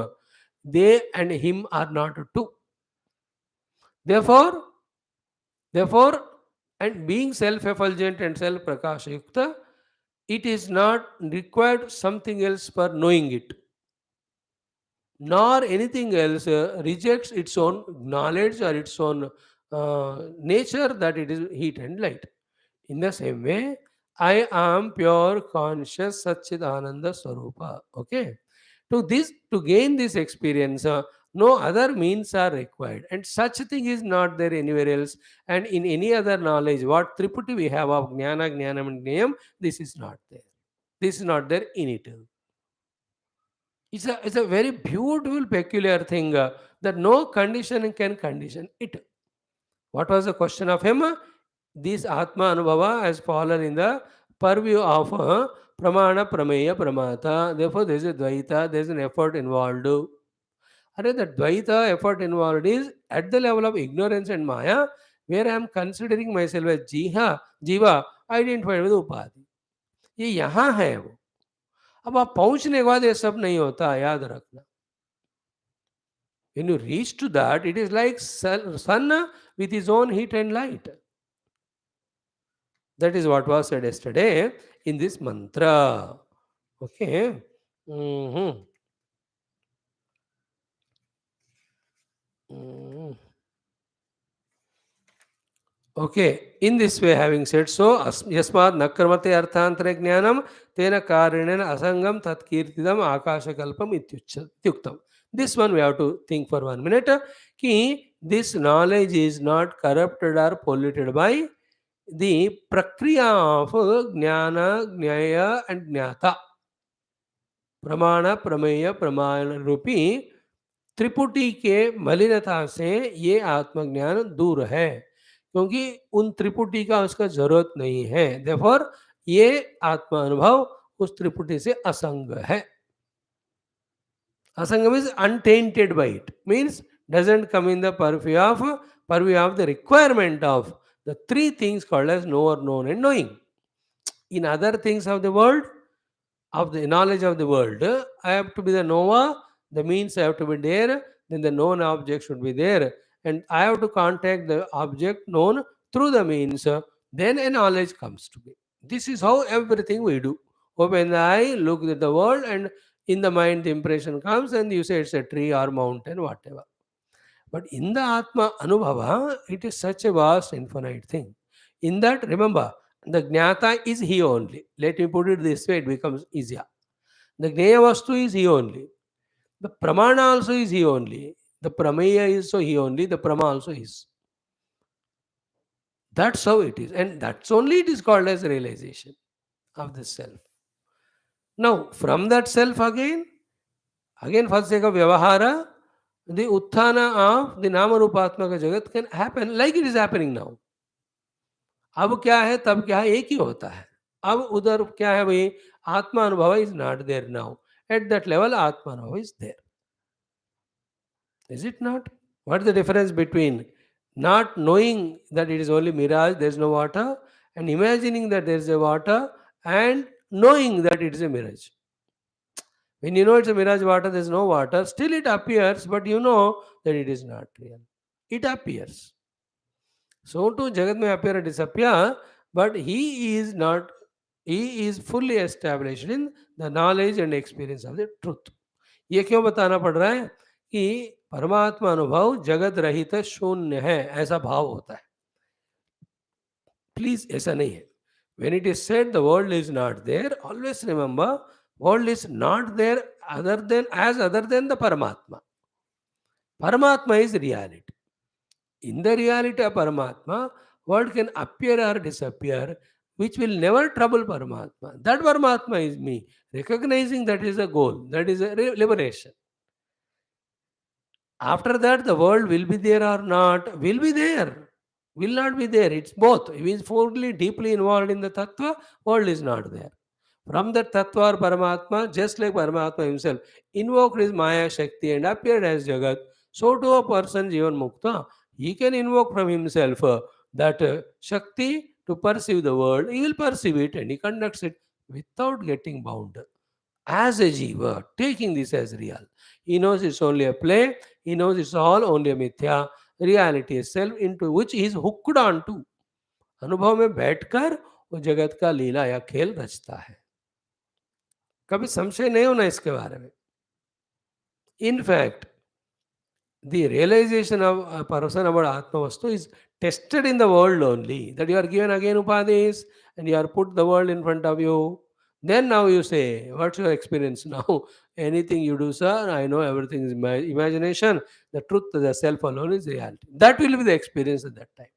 They and him are not two. Therefore, therefore, and being self-effulgent and self-prakashayukta, it is not required something else for knowing it, nor anything else rejects its own knowledge or its own nature that it is heat and light. In the same way, I am pure conscious Satchidananda Swarupa. Okay. To gain this experience, no other means are required, and such thing is not there anywhere else. And in any other knowledge, what Triputi we have of Jnana, Jnanam, and Gnayam, this is not there. This is not there in it. It's a very beautiful, peculiar thing that no conditioning can condition it. What was the question of him? This Atma Anubhava has fallen in the purview of Pramana, Prameya, Pramata. Therefore, there is a Dvaita, there is an effort involved. The Dvaita effort involved is at the level of ignorance and Maya, where I am considering myself as Jiva, identified with Upadhi. ये यहाँ है वो. अब आप पहुंचने के बाद ये सब नहीं होता, याद रखना. When you reach to that, it is like sun with his own heat and light. That is what was said yesterday in this mantra. Okay. Mhm. Mhm. Okay, in this way, having said so, yasmad nakarmate arthantare jnanam tena karinena asangam tatkirtidam akashakalpam ityuktam. This one we have to think for 1 minute. Ki this knowledge is not corrupted or polluted by the prakriya of jnana, jnaya and jnata. प्रमाण प्रमेय प्रमाण रूपी त्रिपुटी के मलिनता से ये आत्मज्ञान दूर है, क्योंकि उन त्रिपुटी का उसका जरूरत नहीं है। देयरफॉर ये आत्मा अनुभव उस त्रिपुटी से असंग है। असंग means untainted by it, means doesn't come in the purview of the requirement of the three things called as knower, known and knowing. In other things of the world, of the knowledge of the world, I have to be the knower, the means have to be there, then the known object should be there, and I have to contact the object known through the means, then a knowledge comes to me. This is how everything we do. Open the eye, look at the world, and in the mind the impression comes, and you say it's a tree or mountain, whatever. But in the Atma Anubhava, it is such a vast, infinite thing. In that, remember, the Jnata is he only. Let me put it this way, it becomes easier. The Jnaya Vastu is he only. The Pramana also is he only. The Prameya is so he only. The Prama also is. That's how it is. And that's only it is called as realization of the self. Now, from that self again for the sake of Vyavahara, the Utthana of the Namarupatmaka Jagat can happen like it is happening now. अब क्या है तब क्या है एक ही होता है। अब उधर क्या है भाई, आत्मा अनुभव is not there now, at that level आत्मा अनुभव is there, is it not? What is the difference between not knowing that it is only mirage, there is no water, and imagining that there is a water, and knowing that it is a mirage? When you know it's a mirage water, there is no water, still it appears, but you know that it is not real. It appears. So too Jagat may appear and disappear, but he is not, he is fully established in the knowledge and experience of the truth. ये क्यों बताना पड़ रहा है कि परमात्मा अनुभव जगत रहित शून्य है, ऐसा भाव होता है। प्लीज ऐसा नहीं है। When it is said the world is not there, always remember world is not there other than the Paramatma. Paramatma is reality. In the reality of Paramatma, world can appear or disappear, which will never trouble Paramatma. That Paramatma is me. Recognizing that is a goal, that is a liberation. After that, the world will be there or not, will be there, will not be there. It's both. If he is fully, deeply involved in the Tattva, world is not there. From the Tattva or Paramatma, just like Paramatma himself, invoked his Maya Shakti and appeared as Jagat, so to a person Jivan Mukta, he can invoke from himself that Shakti to perceive the world. He will perceive it and he conducts it without getting bound. As a Jiva, taking this as real. He knows it's only a play, he knows it's all only a mithya, reality is self into which he is hooked on to. अनुभव में बैठकर वो जगत का लीला या खेल रचता है। कभी संशय नहीं होना इसके बारे में। In fact the realization of a person about Atma Vastu is tested in the world only. That you are given again upadhis and you are put the world in front of you. Then now you say, what's your experience now? Anything you do, sir, I know everything is my imagination. The truth, the self alone is reality. That will be the experience at that time.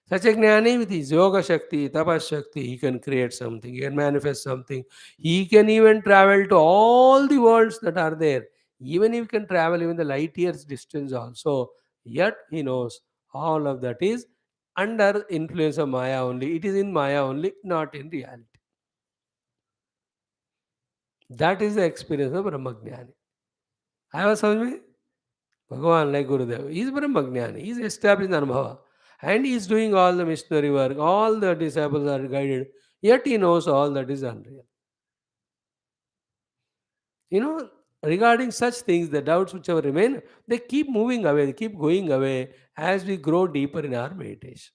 Such a jnani with his yoga shakti, tapas shakti, he can create something, he can manifest something. He can even travel to all the worlds that are there. Even if he can travel even the light years distance also, yet he knows all of that is under influence of Maya only. It is in Maya only, not in reality. That is the experience of Brahmagnani. I was समझ में? Bhagavan, like Gurudev, he is Brahmagnani, he is established in Anubhava. And he is doing all the missionary work, all the disciples are guided, yet he knows all that is unreal. You know, regarding such things, the doubts which ever remain, they keep moving away, they keep going away as we grow deeper in our meditation.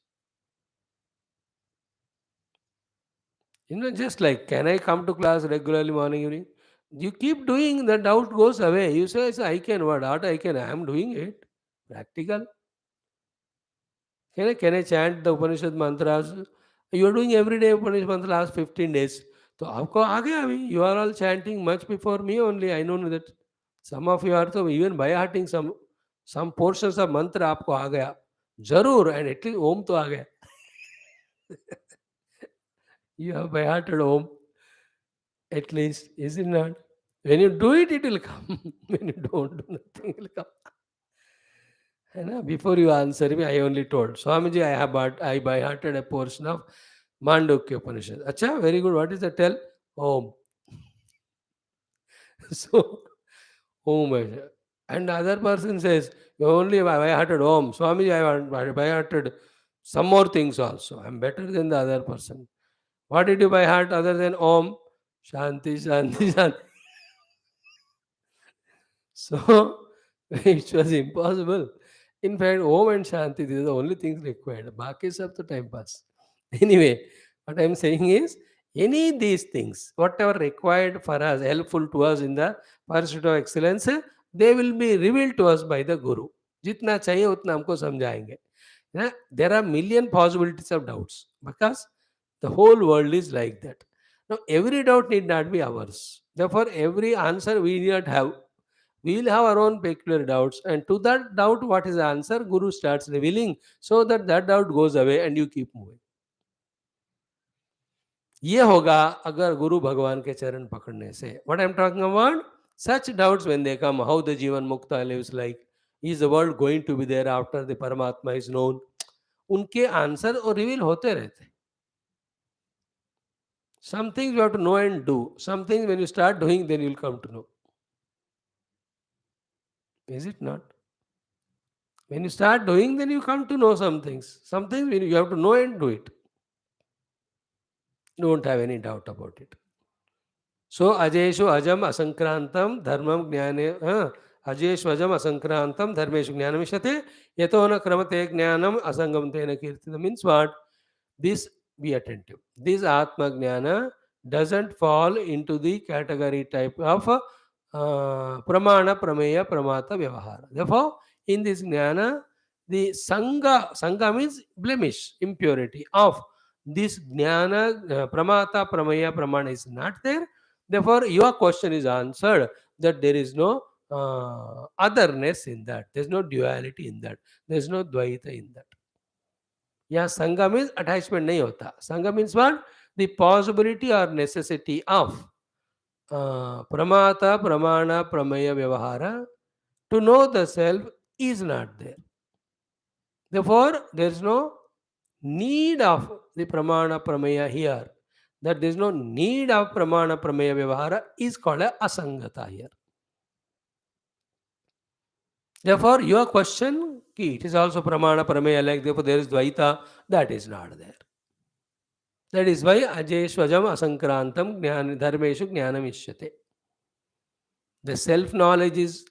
You know, just like, can I come to class regularly morning, evening? You keep doing, the doubt goes away. You say, I can, what I can, I am doing it. Practical. Can I chant the Upanishad mantras? You are doing every day Upanishad mantra last 15 days. तो आपको आ गया अभी. You are all chanting much before me only. I know that. Some of you are तो even by hearting some portions of mantra आपको आ गया. जरूर, and at least ओम तो आ गया. You have by hearted Om, at least, is it not? When you do it, it will come. When you don't do nothing, it will come. है ना? Before you answer me, I only told Swamiji, I by hearted a portion of Mandukya Upanishad. Acha, very good. What is the tell? Om. So, Om. And the other person says, you only by hearted Om. Swamiji, I by hearted some more things also. I am better than the other person. What did you by heart other than Om? Shanti, Shanti, Shanti. So, it was impossible. In fact, Om and Shanti, these are the only things required. Baki sab to time pass. Anyway, what I am saying is, any these things, whatever required for us, helpful to us in the pursuit of excellence, they will be revealed to us by the Guru. जितना चाहिए उतना हमको समझाएंगे. There are million possibilities of doubts because the whole world is like that. Now, every doubt need not be ours. Therefore, every answer we need not have. We will have our own peculiar doubts, and to that doubt, what is the answer? Guru starts revealing so that that doubt goes away and you keep moving. ये होगा अगर गुरु भगवान के चरण पकड़ने से. What I am talking about? Such doubts when they come, how the Jivan Mukta lives like, is the world going to be there after the Paramatma is known? उनके answer और रिवील होते रहते. Some things you have to know and do. Some things when you start doing, then you will come to know. Is it not? When you start doing, then you come to know some things. Some things you have to know and do it. Don't have any doubt about it. So, Ajeshu Ajam Asankrantam Dharmam Jnane Ajeshu Ajam Asankrantam Dharmeshu Jnanam Ishate Yatona Kramate Jnanam Asangam Tena Kirtina means what? This, be attentive. This Atma Jnana doesn't fall into the category type of Pramana, Prameya, Pramata, Vyavahara. Therefore, in this Jnana, the Sangha means blemish, impurity of this Jnana, Pramata, Prameya, Pramana is not there. Therefore, your question is answered that there is no otherness in that. There is no duality in that. There is no Dvaita in that. Yeah, Sangha means attachment nahi hota. Sangha means what? The possibility or necessity of Pramata, Pramana, Prameya, Vyavahara to know the self is not there. Therefore, there is no need of the Pramana, Prameya here. That there is no need of Pramana, Prameya, Vyavahara is called a Asangata here. Therefore, your question, it is also Pramana, Prameya, like therefore there is Dvaita, that is not there. That is why Ajeshwajam Asankrantam Dharmeshu Jnanam Ishyate. The self-knowledge is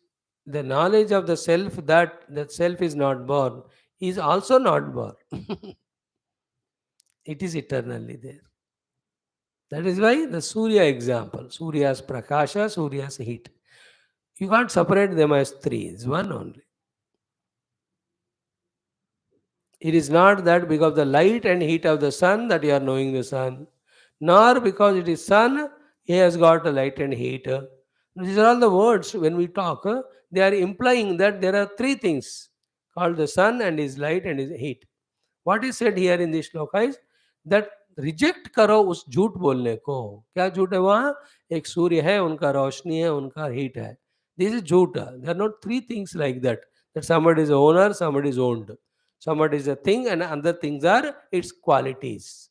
the knowledge of the self that self is not born is also not born. It is eternally there. That is why the Surya example, Surya's Prakasha, Surya's heat. You can't separate them as three, it's one only. It is not that because of the light and heat of the sun that you are knowing the sun, nor because it is sun, he has got a light and heat. These are all the words when we talk, they are implying that there are three things called the sun and his light and his heat. What is said here in this shloka is that reject करो उस झूठ बोलने को. क्या झूठ है वहां? एक सूर्य है, उनका रोशनी है, उनका हीट है. दिस इज झूठ. There are not three things like that somebody is owner, somebody is owned, somebody is a thing and other things are its qualities.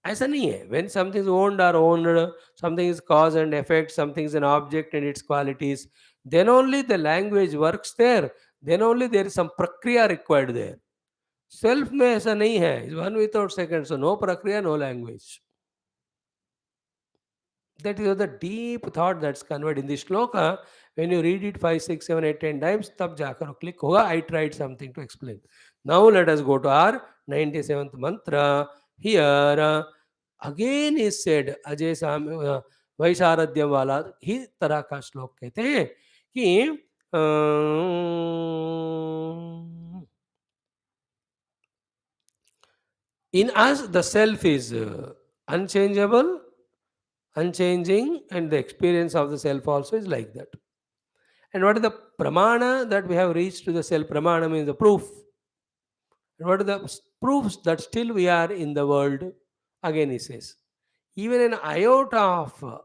ऐसा नहीं है. When something is owned or owned, something is cause and effect, something is an object and its qualities, then only the language works there. Then only there is some prakriya required there. Self में ऐसा नहीं है. Is one without second, so no prakriya, no language. That is the deep thought that's conveyed in this shloka. When you read it 5, 6, 7, 8, 10 times, तब जाकर click होगा. I tried something to explain. Now let us go to our 97th mantra. Here again is said, Ajay वैशारद्यम वाला ही तरह का श्लोक कहते हैं कि In us, the self is unchangeable, unchanging, and the experience of the self also is like that. And what is the pramana that we have reached to the self? Pramana means the proof. And what are the proofs that still we are in the world? Again, he says, even an iota of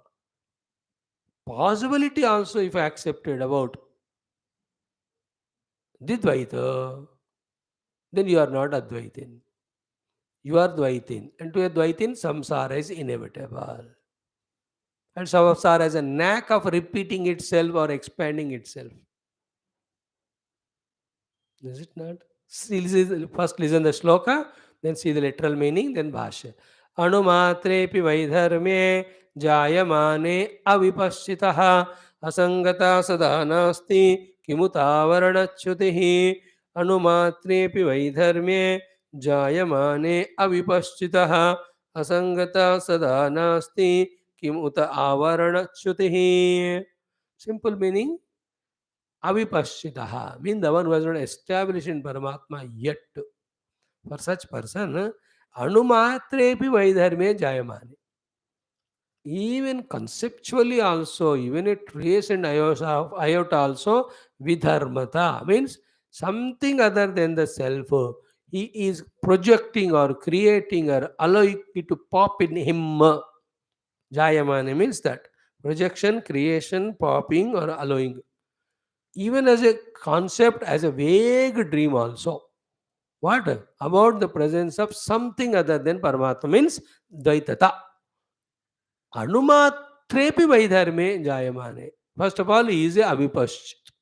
possibility also, if accepted about Didvaita, then you are not Advaitin. You are Dvaitin. And to a Dvaitin, samsara is inevitable. And samsara has a knack of repeating itself or expanding itself. Is it not? First listen the shloka, then see the literal meaning, then bhashya. Anumatrepi vaidharmye jayamane avipashchitaha asangata sada nasti kimutavaranaচ্युतिः अनुमात्रेऽपि वैधर्म्ये जायमाने अविपश्चितः असंगता सदा नास्ति किम उत आवरणच्युतिः. Simple meaning, avipashchitaha means the one who has not established in Paramatma yet. For such person, anumatrepi vaidharme jayamane. Even conceptually also, even a trace and iota also, vidharmata means something other than the self. He is projecting or creating or allowing it to pop in him. Jayamane means that projection, creation, popping or allowing. Even as a concept, as a vague dream also. What? About the presence of something other than Paramatma means Dvaitata. Anumatrepi Vaidharme Jayamane. First of all, he is a Avipashchit.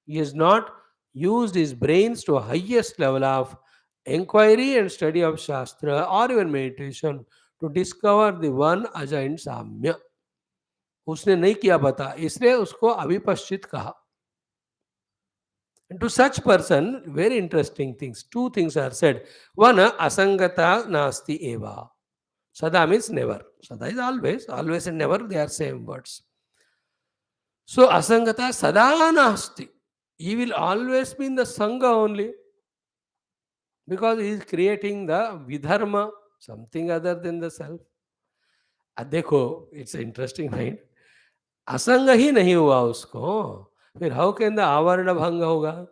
He has not used his brains to a highest level of inquiry and study of Shastra or even meditation to discover the one ajaint Samya. उसने नहीं किया पता, इसलिए उसको अविपश्चित कहा. And to such person, very interesting things. Two things are said. One, asangata nasti eva. Sada means never. Sada is always. Always and never, they are same words. So asangata sada nasti. He will always be in the sangha only. Because he is creating the vidharma, something other than the self. अब देखो, it's interesting mind. असंग ही नहीं हुआ उसको, फिर how can the आवरण भंग होगा?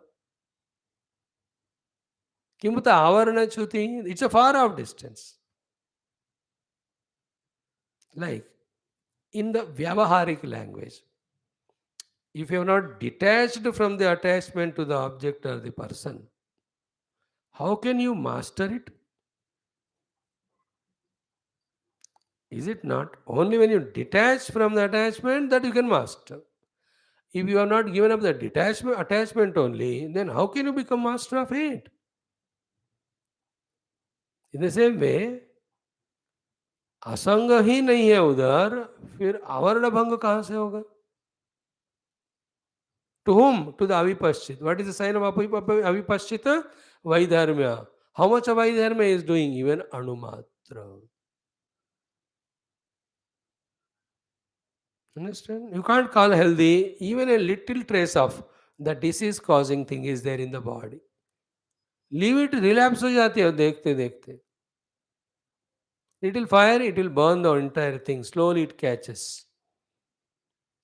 किंतु आवरण च्युति, it's a far of distance. Like in the Vyavaharic language, if you have not detached from the attachment to the object or the person, how can you master it? Is it not? Only when you detach from the attachment that you can master. If you have not given up the attachment only, then how can you become master of it? In the same way, असंग ही नहीं है उधर, फिर आवरण भंग कहां से होगा? To whom? To the Avipashchit. What is the sign of Avipashchita? Vaidharmya. How much of Vaidharmya is doing? Even Anumatra. Understand? You can't call healthy. Even a little trace of the disease causing thing is there in the body. Leave it, relapse हो जाती है देखते देखते. Little fire, it will burn the entire thing. Slowly it catches.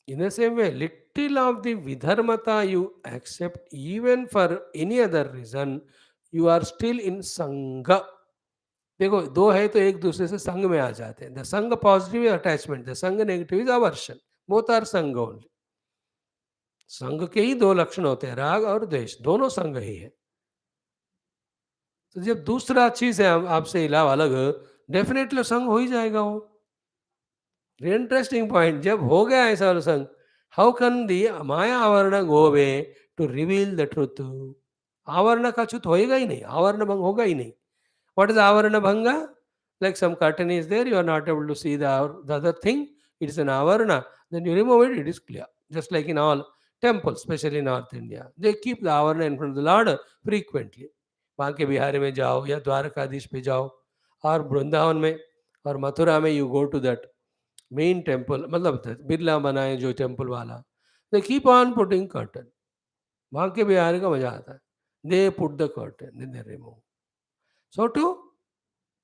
In the same way, little of the vidharmata you accept even for any other reason, you are still in sangha. देखो, दो है तो एक दूसरे से संग में आ जाते हैं. द संग पॉजिटिव इज अटैचमेंट, द संग negative is aversion. Both are संग ओनली. संग के ही दो लक्षण होते हैं, राग और द्वेष, दोनों संग ही है. तो जब दूसरा चीज है आपसे इलावा अलग, डेफिनेटली संग हो ही जाएगा वो. इंटरेस्टिंग पॉइंट, जब हो गया ऐसा वाला संग, हाउ कैन दी माया आवरण go away to reveal the truth? आवरण का च्युत होएगा ही नहीं, आवरण भंग होगा ही नहीं. What is avarana bhanga? Like some curtain is there, you are not able to see the other thing. It is an avarana. Then you remove it, it is clear. Just like in all temples, especially in North India, they keep the avarana in front of the Lord frequently. Banke Bihari में जाओ या द्वारकाधीश पे जाओ और वृंदावन में और मथुरा में, you go to that main temple, मतलब बिरला बनाए जो टेम्पल वाला, they keep on putting curtain. Banke Bihari का मजा आता है. They put the curtain, then they remove. So too,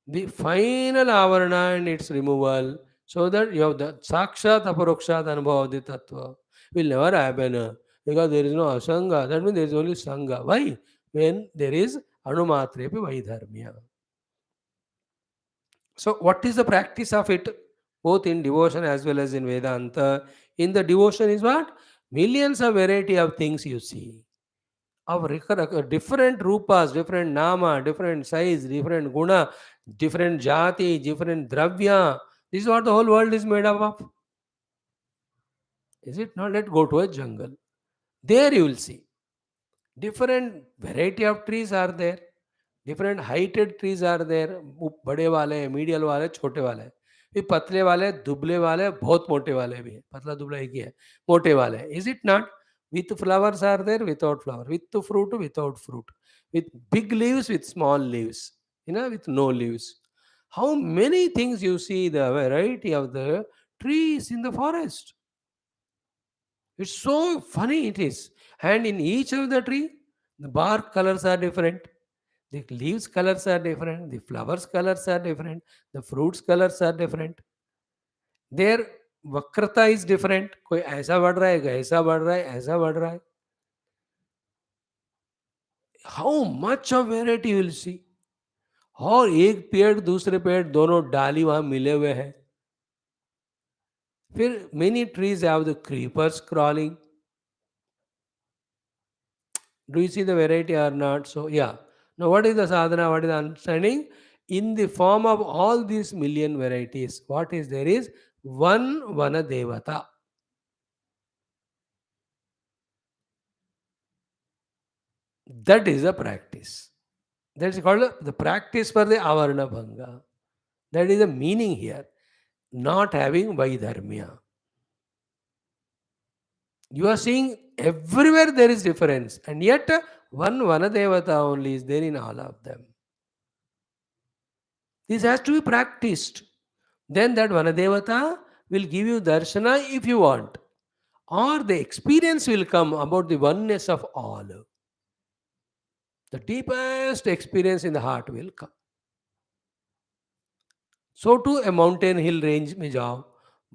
the final avarana and its removal, so that you have the sakshat aparokshat anubhav of the tattva will never happen, because there is no asanga. That means there is only sangha. Why? When there is anumatre pi vaidharmya. So, what is the practice of it? Both in devotion as well as in Vedanta. In the devotion is what? Millions of variety of things you see. Of different rupas, different nama, different size, different guna, different jati, different dravya. This is what the whole world is made up of. Is it not? Let's go to a jungle. There you will see different variety of trees are there. Different heighted trees are there. बड़े वाले, medial वाले, छोटे वाले, फिर पतले वाले, दुबले वाले, बहुत मोटे वाले भी है. पतला दुबला एक ही है. मोटे वाले, is it not? With flowers are there, without flower, with fruit, without fruit, with big leaves, with small leaves, with no leaves. How many things you see, the variety of the trees in the forest. It's so funny it is. And in each of the tree, the bark colors are different. The leaves colors are different. The flowers colors are different. The fruits colors are different. Their वक्रता is different. कोई ऐसा बढ़ रहा है, कोई ऐसा बढ़ रहा है, ऐसा बढ़ रहा है. How much of variety you will see. और एक पेड़ दूसरे पेड़ दोनों डाली वहां मिले हुए हैं. फिर many trees have the creepers crawling. Do you see the variety or not? So, yeah. Now, what is the sadhana? What is the understanding? In the form of all these million varieties, what is there is one Vana Devata. That is a practice. That is called the practice for the Avarna Bhanga. That is the meaning here. Not having Vaidharmya. You are seeing everywhere there is difference, and yet one Vana Devata only is there in all of them. This has to be practiced. Then that Vanadevata will give you darshana if you want. Or the experience will come about the oneness of all. The deepest experience in the heart will come. So to a mountain hill range में जाओ,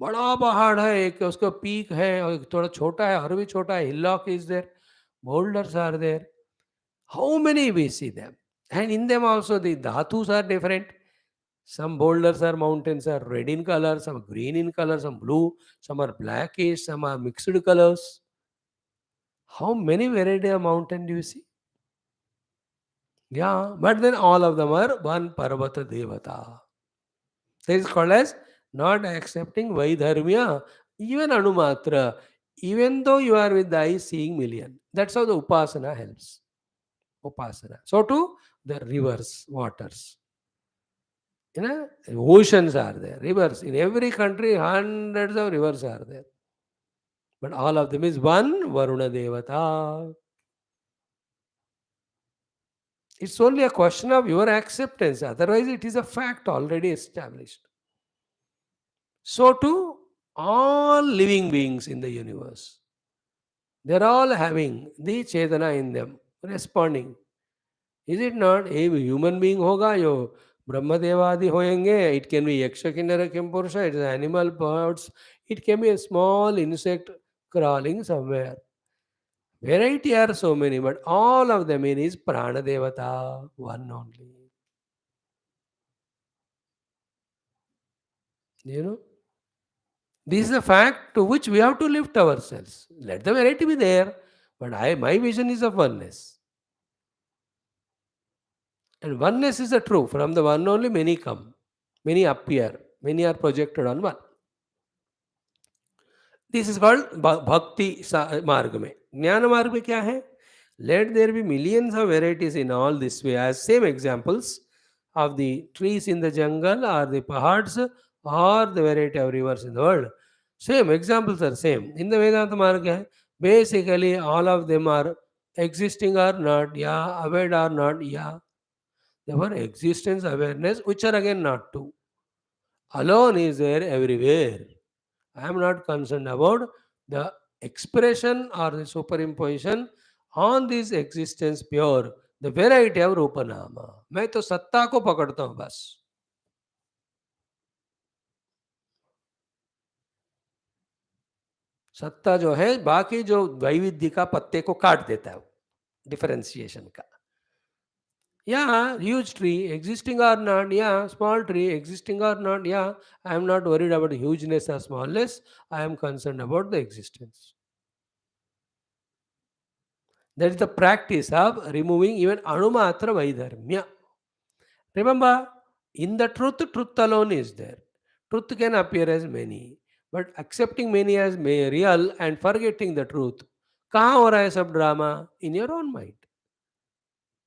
बड़ा पहाड़ है, एक उसका peak है और एक थोड़ा छोटा है, और भी छोटा है, hillock is there, boulders are there. How many we see them? And in them also the dhatus are different. Some boulders or mountains are red in color, some green in color, some blue, some are blackish, some are mixed colors. How many variety of mountain do you see? Yeah, but then all of them are one Parvata Devata. That is called as not accepting Vaidharmya, even Anumatra, even though you are with the eyes seeing million. That's how the Upasana helps. Upasana. So too, the rivers, waters. Oceans are there, rivers. In every country, hundreds of rivers are there. But all of them is one Varuna Devata. It's only a question of your acceptance. Otherwise, it is a fact already established. So too, all living beings in the universe, they're all having the Chetana in them, responding. Is it not? A human being hoga, yo Brahmadevadi hoenge, it can be Yaksha Kinnara Kimpurusha, it is animal, birds, it can be a small insect crawling somewhere. Variety are so many, but all of them in is Prana Devata, one only. You know? This is a fact to which we have to lift ourselves. Let the variety be there, but my vision is of oneness. And oneness is the true. From the one only, many come, many appear, many are projected on one. This is called bhakti marg mein. Jnana marg mein kya hai? Let there be millions of varieties in all this way, as same examples of the trees in the jungle or the pahads or the variety of rivers in the world. Same examples are same. In the Vedanta marg, basically all of them are existing or not, yeah, aware or not, yeah. There were existence, awareness, which are again not two. Alone is there everywhere. I am not concerned about the expression or the superimposition on this existence pure, the variety of रूप नाम. मैं तो सत्ता को पकड़ता हूँ बस. सत्ता जो है बाकी जो वैविध्य का पत्ते को काट देता है, डिफरेंशिएशन का. Yeah, huge tree existing or not, yeah, small tree existing or not, yeah, I am not worried about hugeness or smallness, I am concerned about the existence. That is the practice of removing even Anumatra Vaidharmya. Remember, in the truth, truth alone is there. Truth can appear as many, but accepting many as real and forgetting the truth. कहाँ हो रहा है सब drama? In your own mind.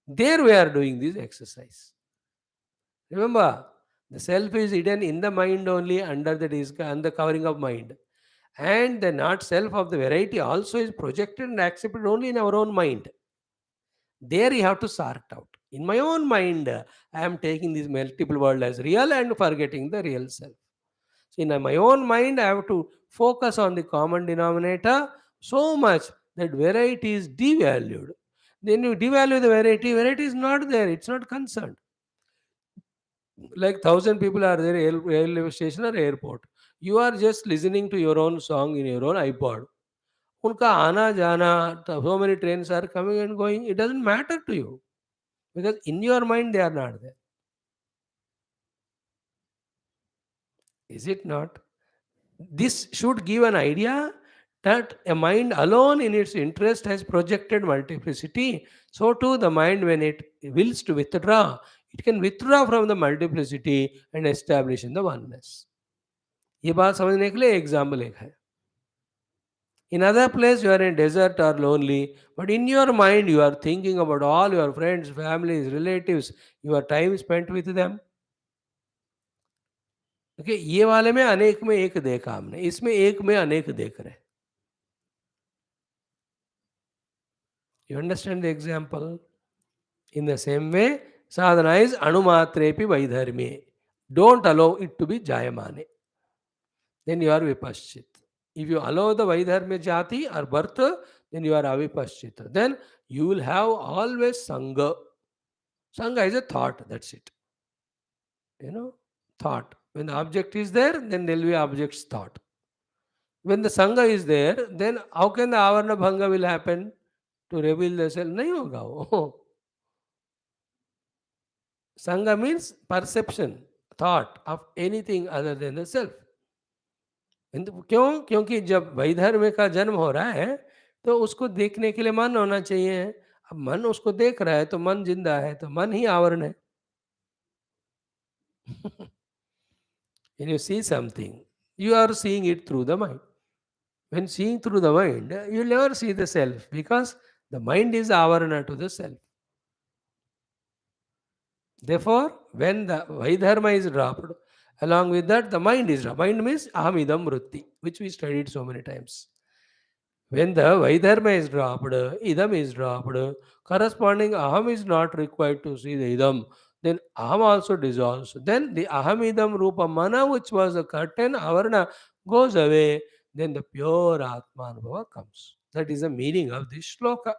There we are doing this exercise. Remember, the self is hidden in the mind only under the covering of mind. And the not self of the variety also is projected and accepted only in our own mind. There you have to sort out. In my own mind, I am taking this multiple world as real and forgetting the real self. So in my own mind, I have to focus on the common denominator so much that variety is devalued. Then you devalue the variety is not there, it's not concerned. Like 1,000 people are there railway station or airport. You are just listening to your own song in your own iPod. उनका आना जाना, so many trains are coming and going, it doesn't matter to you because in your mind they are not there. Is it not? This should give an idea that a mind alone in its interest has projected multiplicity. So too the mind, when it wills to withdraw, it can withdraw from the multiplicity and establish in the oneness. ये बात समझने के लिए example एक है. In other place you are in desert or lonely, but in your mind you are thinking about all your friends, families, relatives, your time spent with them. Okay, ये वाले में अनेक में एक देखा हमने, इसमें एक में अनेक देख रहे. You understand the example? In the same way, sadhana is anumatrepi vaidharmi. Don't allow it to be jayamane. Then you are vipaschit. If you allow the vaidharmya jati or birth, then you are avipaschita. Then you will have always sangha. Sangha is a thought, that's it. Thought. When the object is there, then there will be object's thought. When the sangha is there, then how can the avarna bhanga will happen to reveal the self? Nahi hoga wo. Sangha means perception, thought of anything other than the self. क्यों? क्योंकि जब वैधर्म्य का जन्म हो रहा है तो उसको देखने के लिए मन होना चाहिए. अब मन उसको देख रहा है तो मन जिंदा है, तो मन ही आवरण है. When you see something, you are seeing it through the mind. When seeing through the mind, you will never see the self because the mind is avarana to the self. Therefore, when the Vaidharma is dropped, along with that, the mind is dropped. Mind means ahamidam vritti, which we studied so many times. When the Vaidharma is dropped, idam is dropped, corresponding aham is not required to see the idam, then aham also dissolves. Then the ahamidam rupa mana, which was a curtain, avarna, goes away. Then the pure Atma Anubhava comes. That is the meaning of this shloka.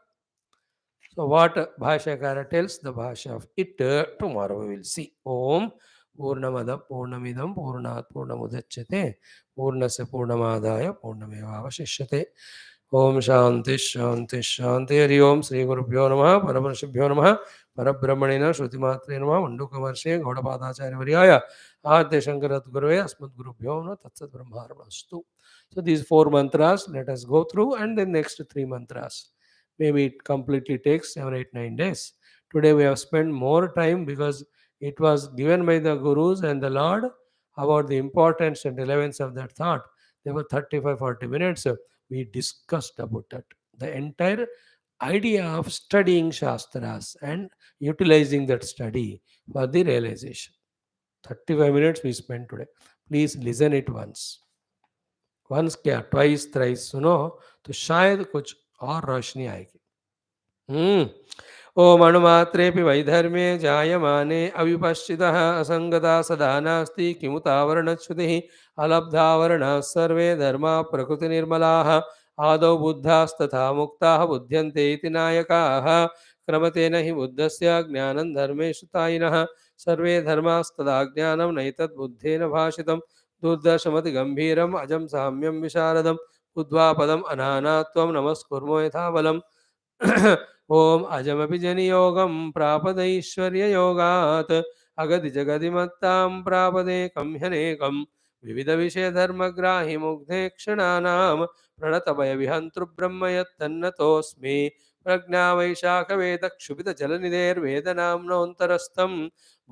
So what Bhashyakara tells the Bhashya of it, tomorrow we will see. Om Purnamada Purnamidam Purnat Purnamudachyate Purnasya Purnamadaya Purnameva Avashishyate. Om Shanti Shanti Shanti Hari Om Sri Gurubhyo Namaha Parabrahmabhyo Namaha Parabrahmanena Shruti Matre Namaha Mandukamarshye Gaudapadacharya Varyaya Adya Shankarat Gurave Asmat Gurubhyo Namaha Tatsat Brahmarmastu. So these 4 mantras let us go through, and then next 3 mantras. Maybe it completely takes 7, 8, 9 days. Today we have spent more time because it was given by the Gurus and the Lord about the importance and relevance of that thought. There were 35, 40 minutes. We discussed about that. The entire idea of studying Shastras and utilizing that study for the realization. 35 minutes we spent today. Please listen it once. Once क्या twice thrice सुनो तो शायद कुछ और रोशनी आएगी. ओम अणुमात्रेऽपि वैधर्म्ये जायमाने अविपश्चितः असंगता सदा नास्ति किमुतावरणच्युतिः अलब्धावरणाः सर्वे धर्मा प्रकृतिनिर्मलाः आदौ बुद्धास्तथा मुक्ताः बुध्यन्ते इति नायकाः क्रमतेन हि बुद्धस्य ज्ञानं धर्मेषु तायिनः सर्वे धर्मास्तदा ज्ञानं नैतद्बुद्धेन भाषितं दुर्दर्शमति गम्भीरम् अजं साम्यं विशारदं उद्वापदम् अनानात्वं नमस्कुर्मो यथा बलम् ओम अजमपि जनियोगं प्रापदैश्वर्ययोगात् अगति जगतिमत्तां प्रापदेकं ह्यनेकं विविधविषयधर्मग्राहि क्षणानां प्रणतभयविहन्तृब्रह्म यत्तन्नतोऽस्मि प्रज्ञावैशाखवेदक्षुभितजलनिधेर्वेदनाम्नोऽन्तरस्थं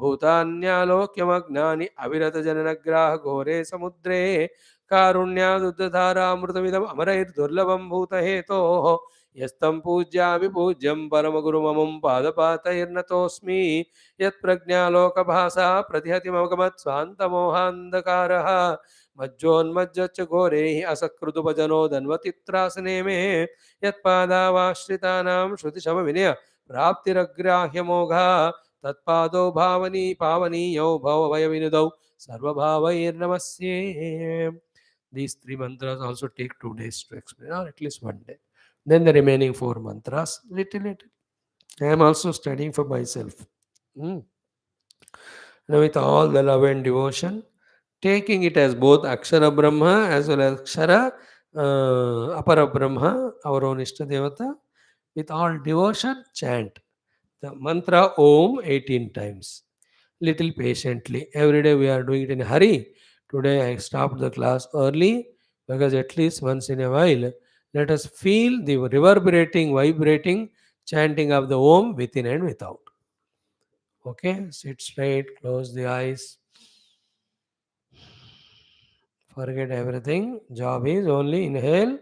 भूतान्यालोक्यमग्नानि अविरतजननग्राहघोरे समुद्रे कारुण्यादुद्धधारामृतमिदम् अमरैर्दुर्लभं भूतहेतोः यस्तं पूज्यामि पूज्यं परमगुरुममुं पादपातैर्नतोऽस्मि यत्प्रज्ञालोकभासा प्रतिहतिमगमत् स्वान्तमोहान्धकारः मज्जोन्मज्जच्च घोरैः असकृदुपजनो धन्वतित्रासने मे यत्पादावाश्रितानां श्रुतिशमविनय प्राप्तिरग्राह्यमोघा तत्पादो भावनी पावनीयौ भवभयविनुदौ सर्वभावैर्नमस्ये. These three mantras also take 2 days to explain, or at least one day. Then the remaining 4 mantras, little. I am also studying for myself. Mm. Now, with all the love and devotion, taking it as both Akshara Brahma as well as Akshara Apara Brahma, our own Ishta Devata, with all devotion, chant the mantra Om 18 times. Little patiently. Every day we are doing it in a hurry. Today I stopped the class early because at least once in a while, let us feel the reverberating, vibrating chanting of the Om within and without. Okay, sit straight, close the eyes, forget everything. Job is only inhale,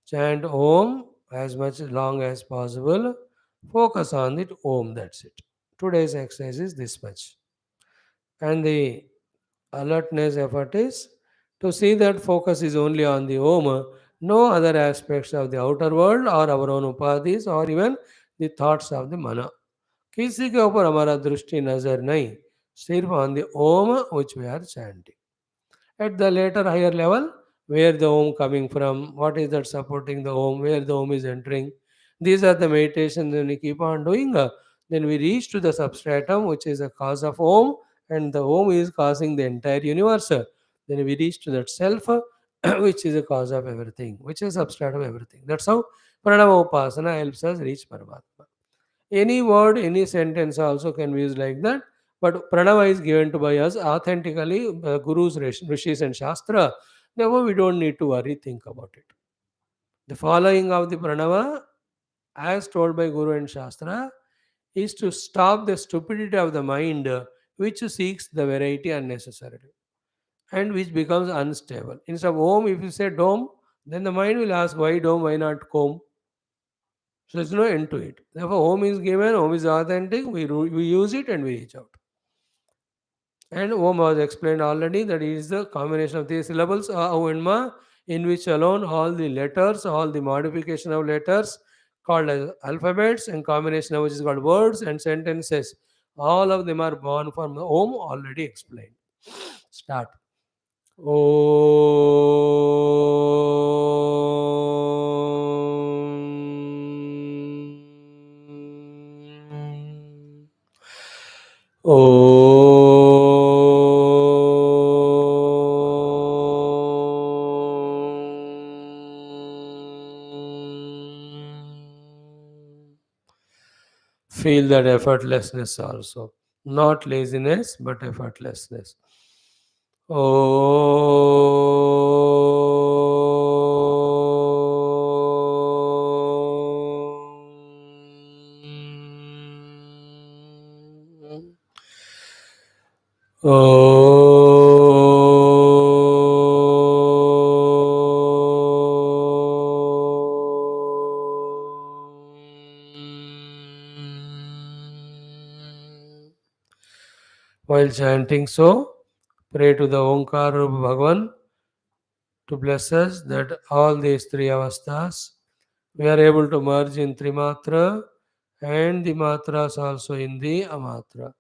chant Om as much long as possible. Focus on it Om, that's it. Today's exercise is this much. And the alertness effort is to see that focus is only on the Om, no other aspects of the outer world or our own upadhis or even the thoughts of the mana. किसी के ऊपर हमारा दृष्टि नजर नहीं, सिर्फ on the Om which we are chanting. At the later higher level, where the Om coming from, what is that supporting the Om, where the Om is entering. These are the meditations when we keep on doing. Then we reach to the substratum, which is a cause of Om, and the Om is causing the entire universe. Then we reach to that self, which is a cause of everything, which is substratum of everything. That's how Pranava Upasana helps us reach Paramatma. Any word, any sentence also can be used like that. But pranava is given to by us authentically, gurus, rishis, and shastra. Therefore, we don't need to worry, think about it. The following of the pranava, as told by guru and shastra, is to stop the stupidity of the mind, which seeks the variety unnecessarily and which becomes unstable. Instead of om, if you say dome, then the mind will ask why dome, why not comb. So there's no end to it. Therefore, home is given, home is authentic, we use it and we reach out. And Om was explained already that it is the combination of these syllables, A, and Ma, in which alone all the letters, all the modification of letters called as alphabets and combination of which is called words and sentences. All of them are born from the Om already explained. Start. Feel that effortlessness also. Not laziness, but effortlessness. While chanting so, pray to the Omkar Rupa Bhagavan to bless us that all these three avasthas we are able to merge in Trimatra and the matras also in the Amatra.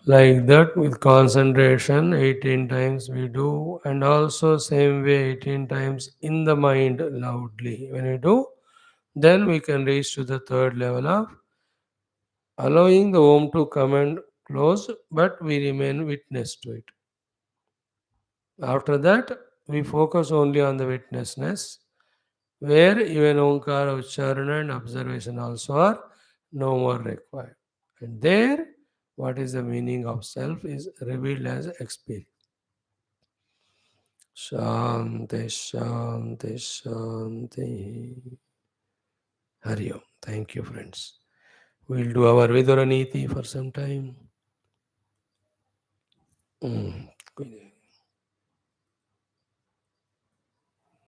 Like that with concentration 18 times we do, and also same way 18 times in the mind loudly when we do, then we can reach to the third level of allowing the home to come and close, but we remain witness to it. After that, we focus only on the witnessness, where even Omkara, Ucharana and observation also are no more required. And there, what is the meaning of self is revealed as experience. Shanti, Shanti, Shanti. Hari Om. Thank you, friends. We'll do our Viduraniti for some time.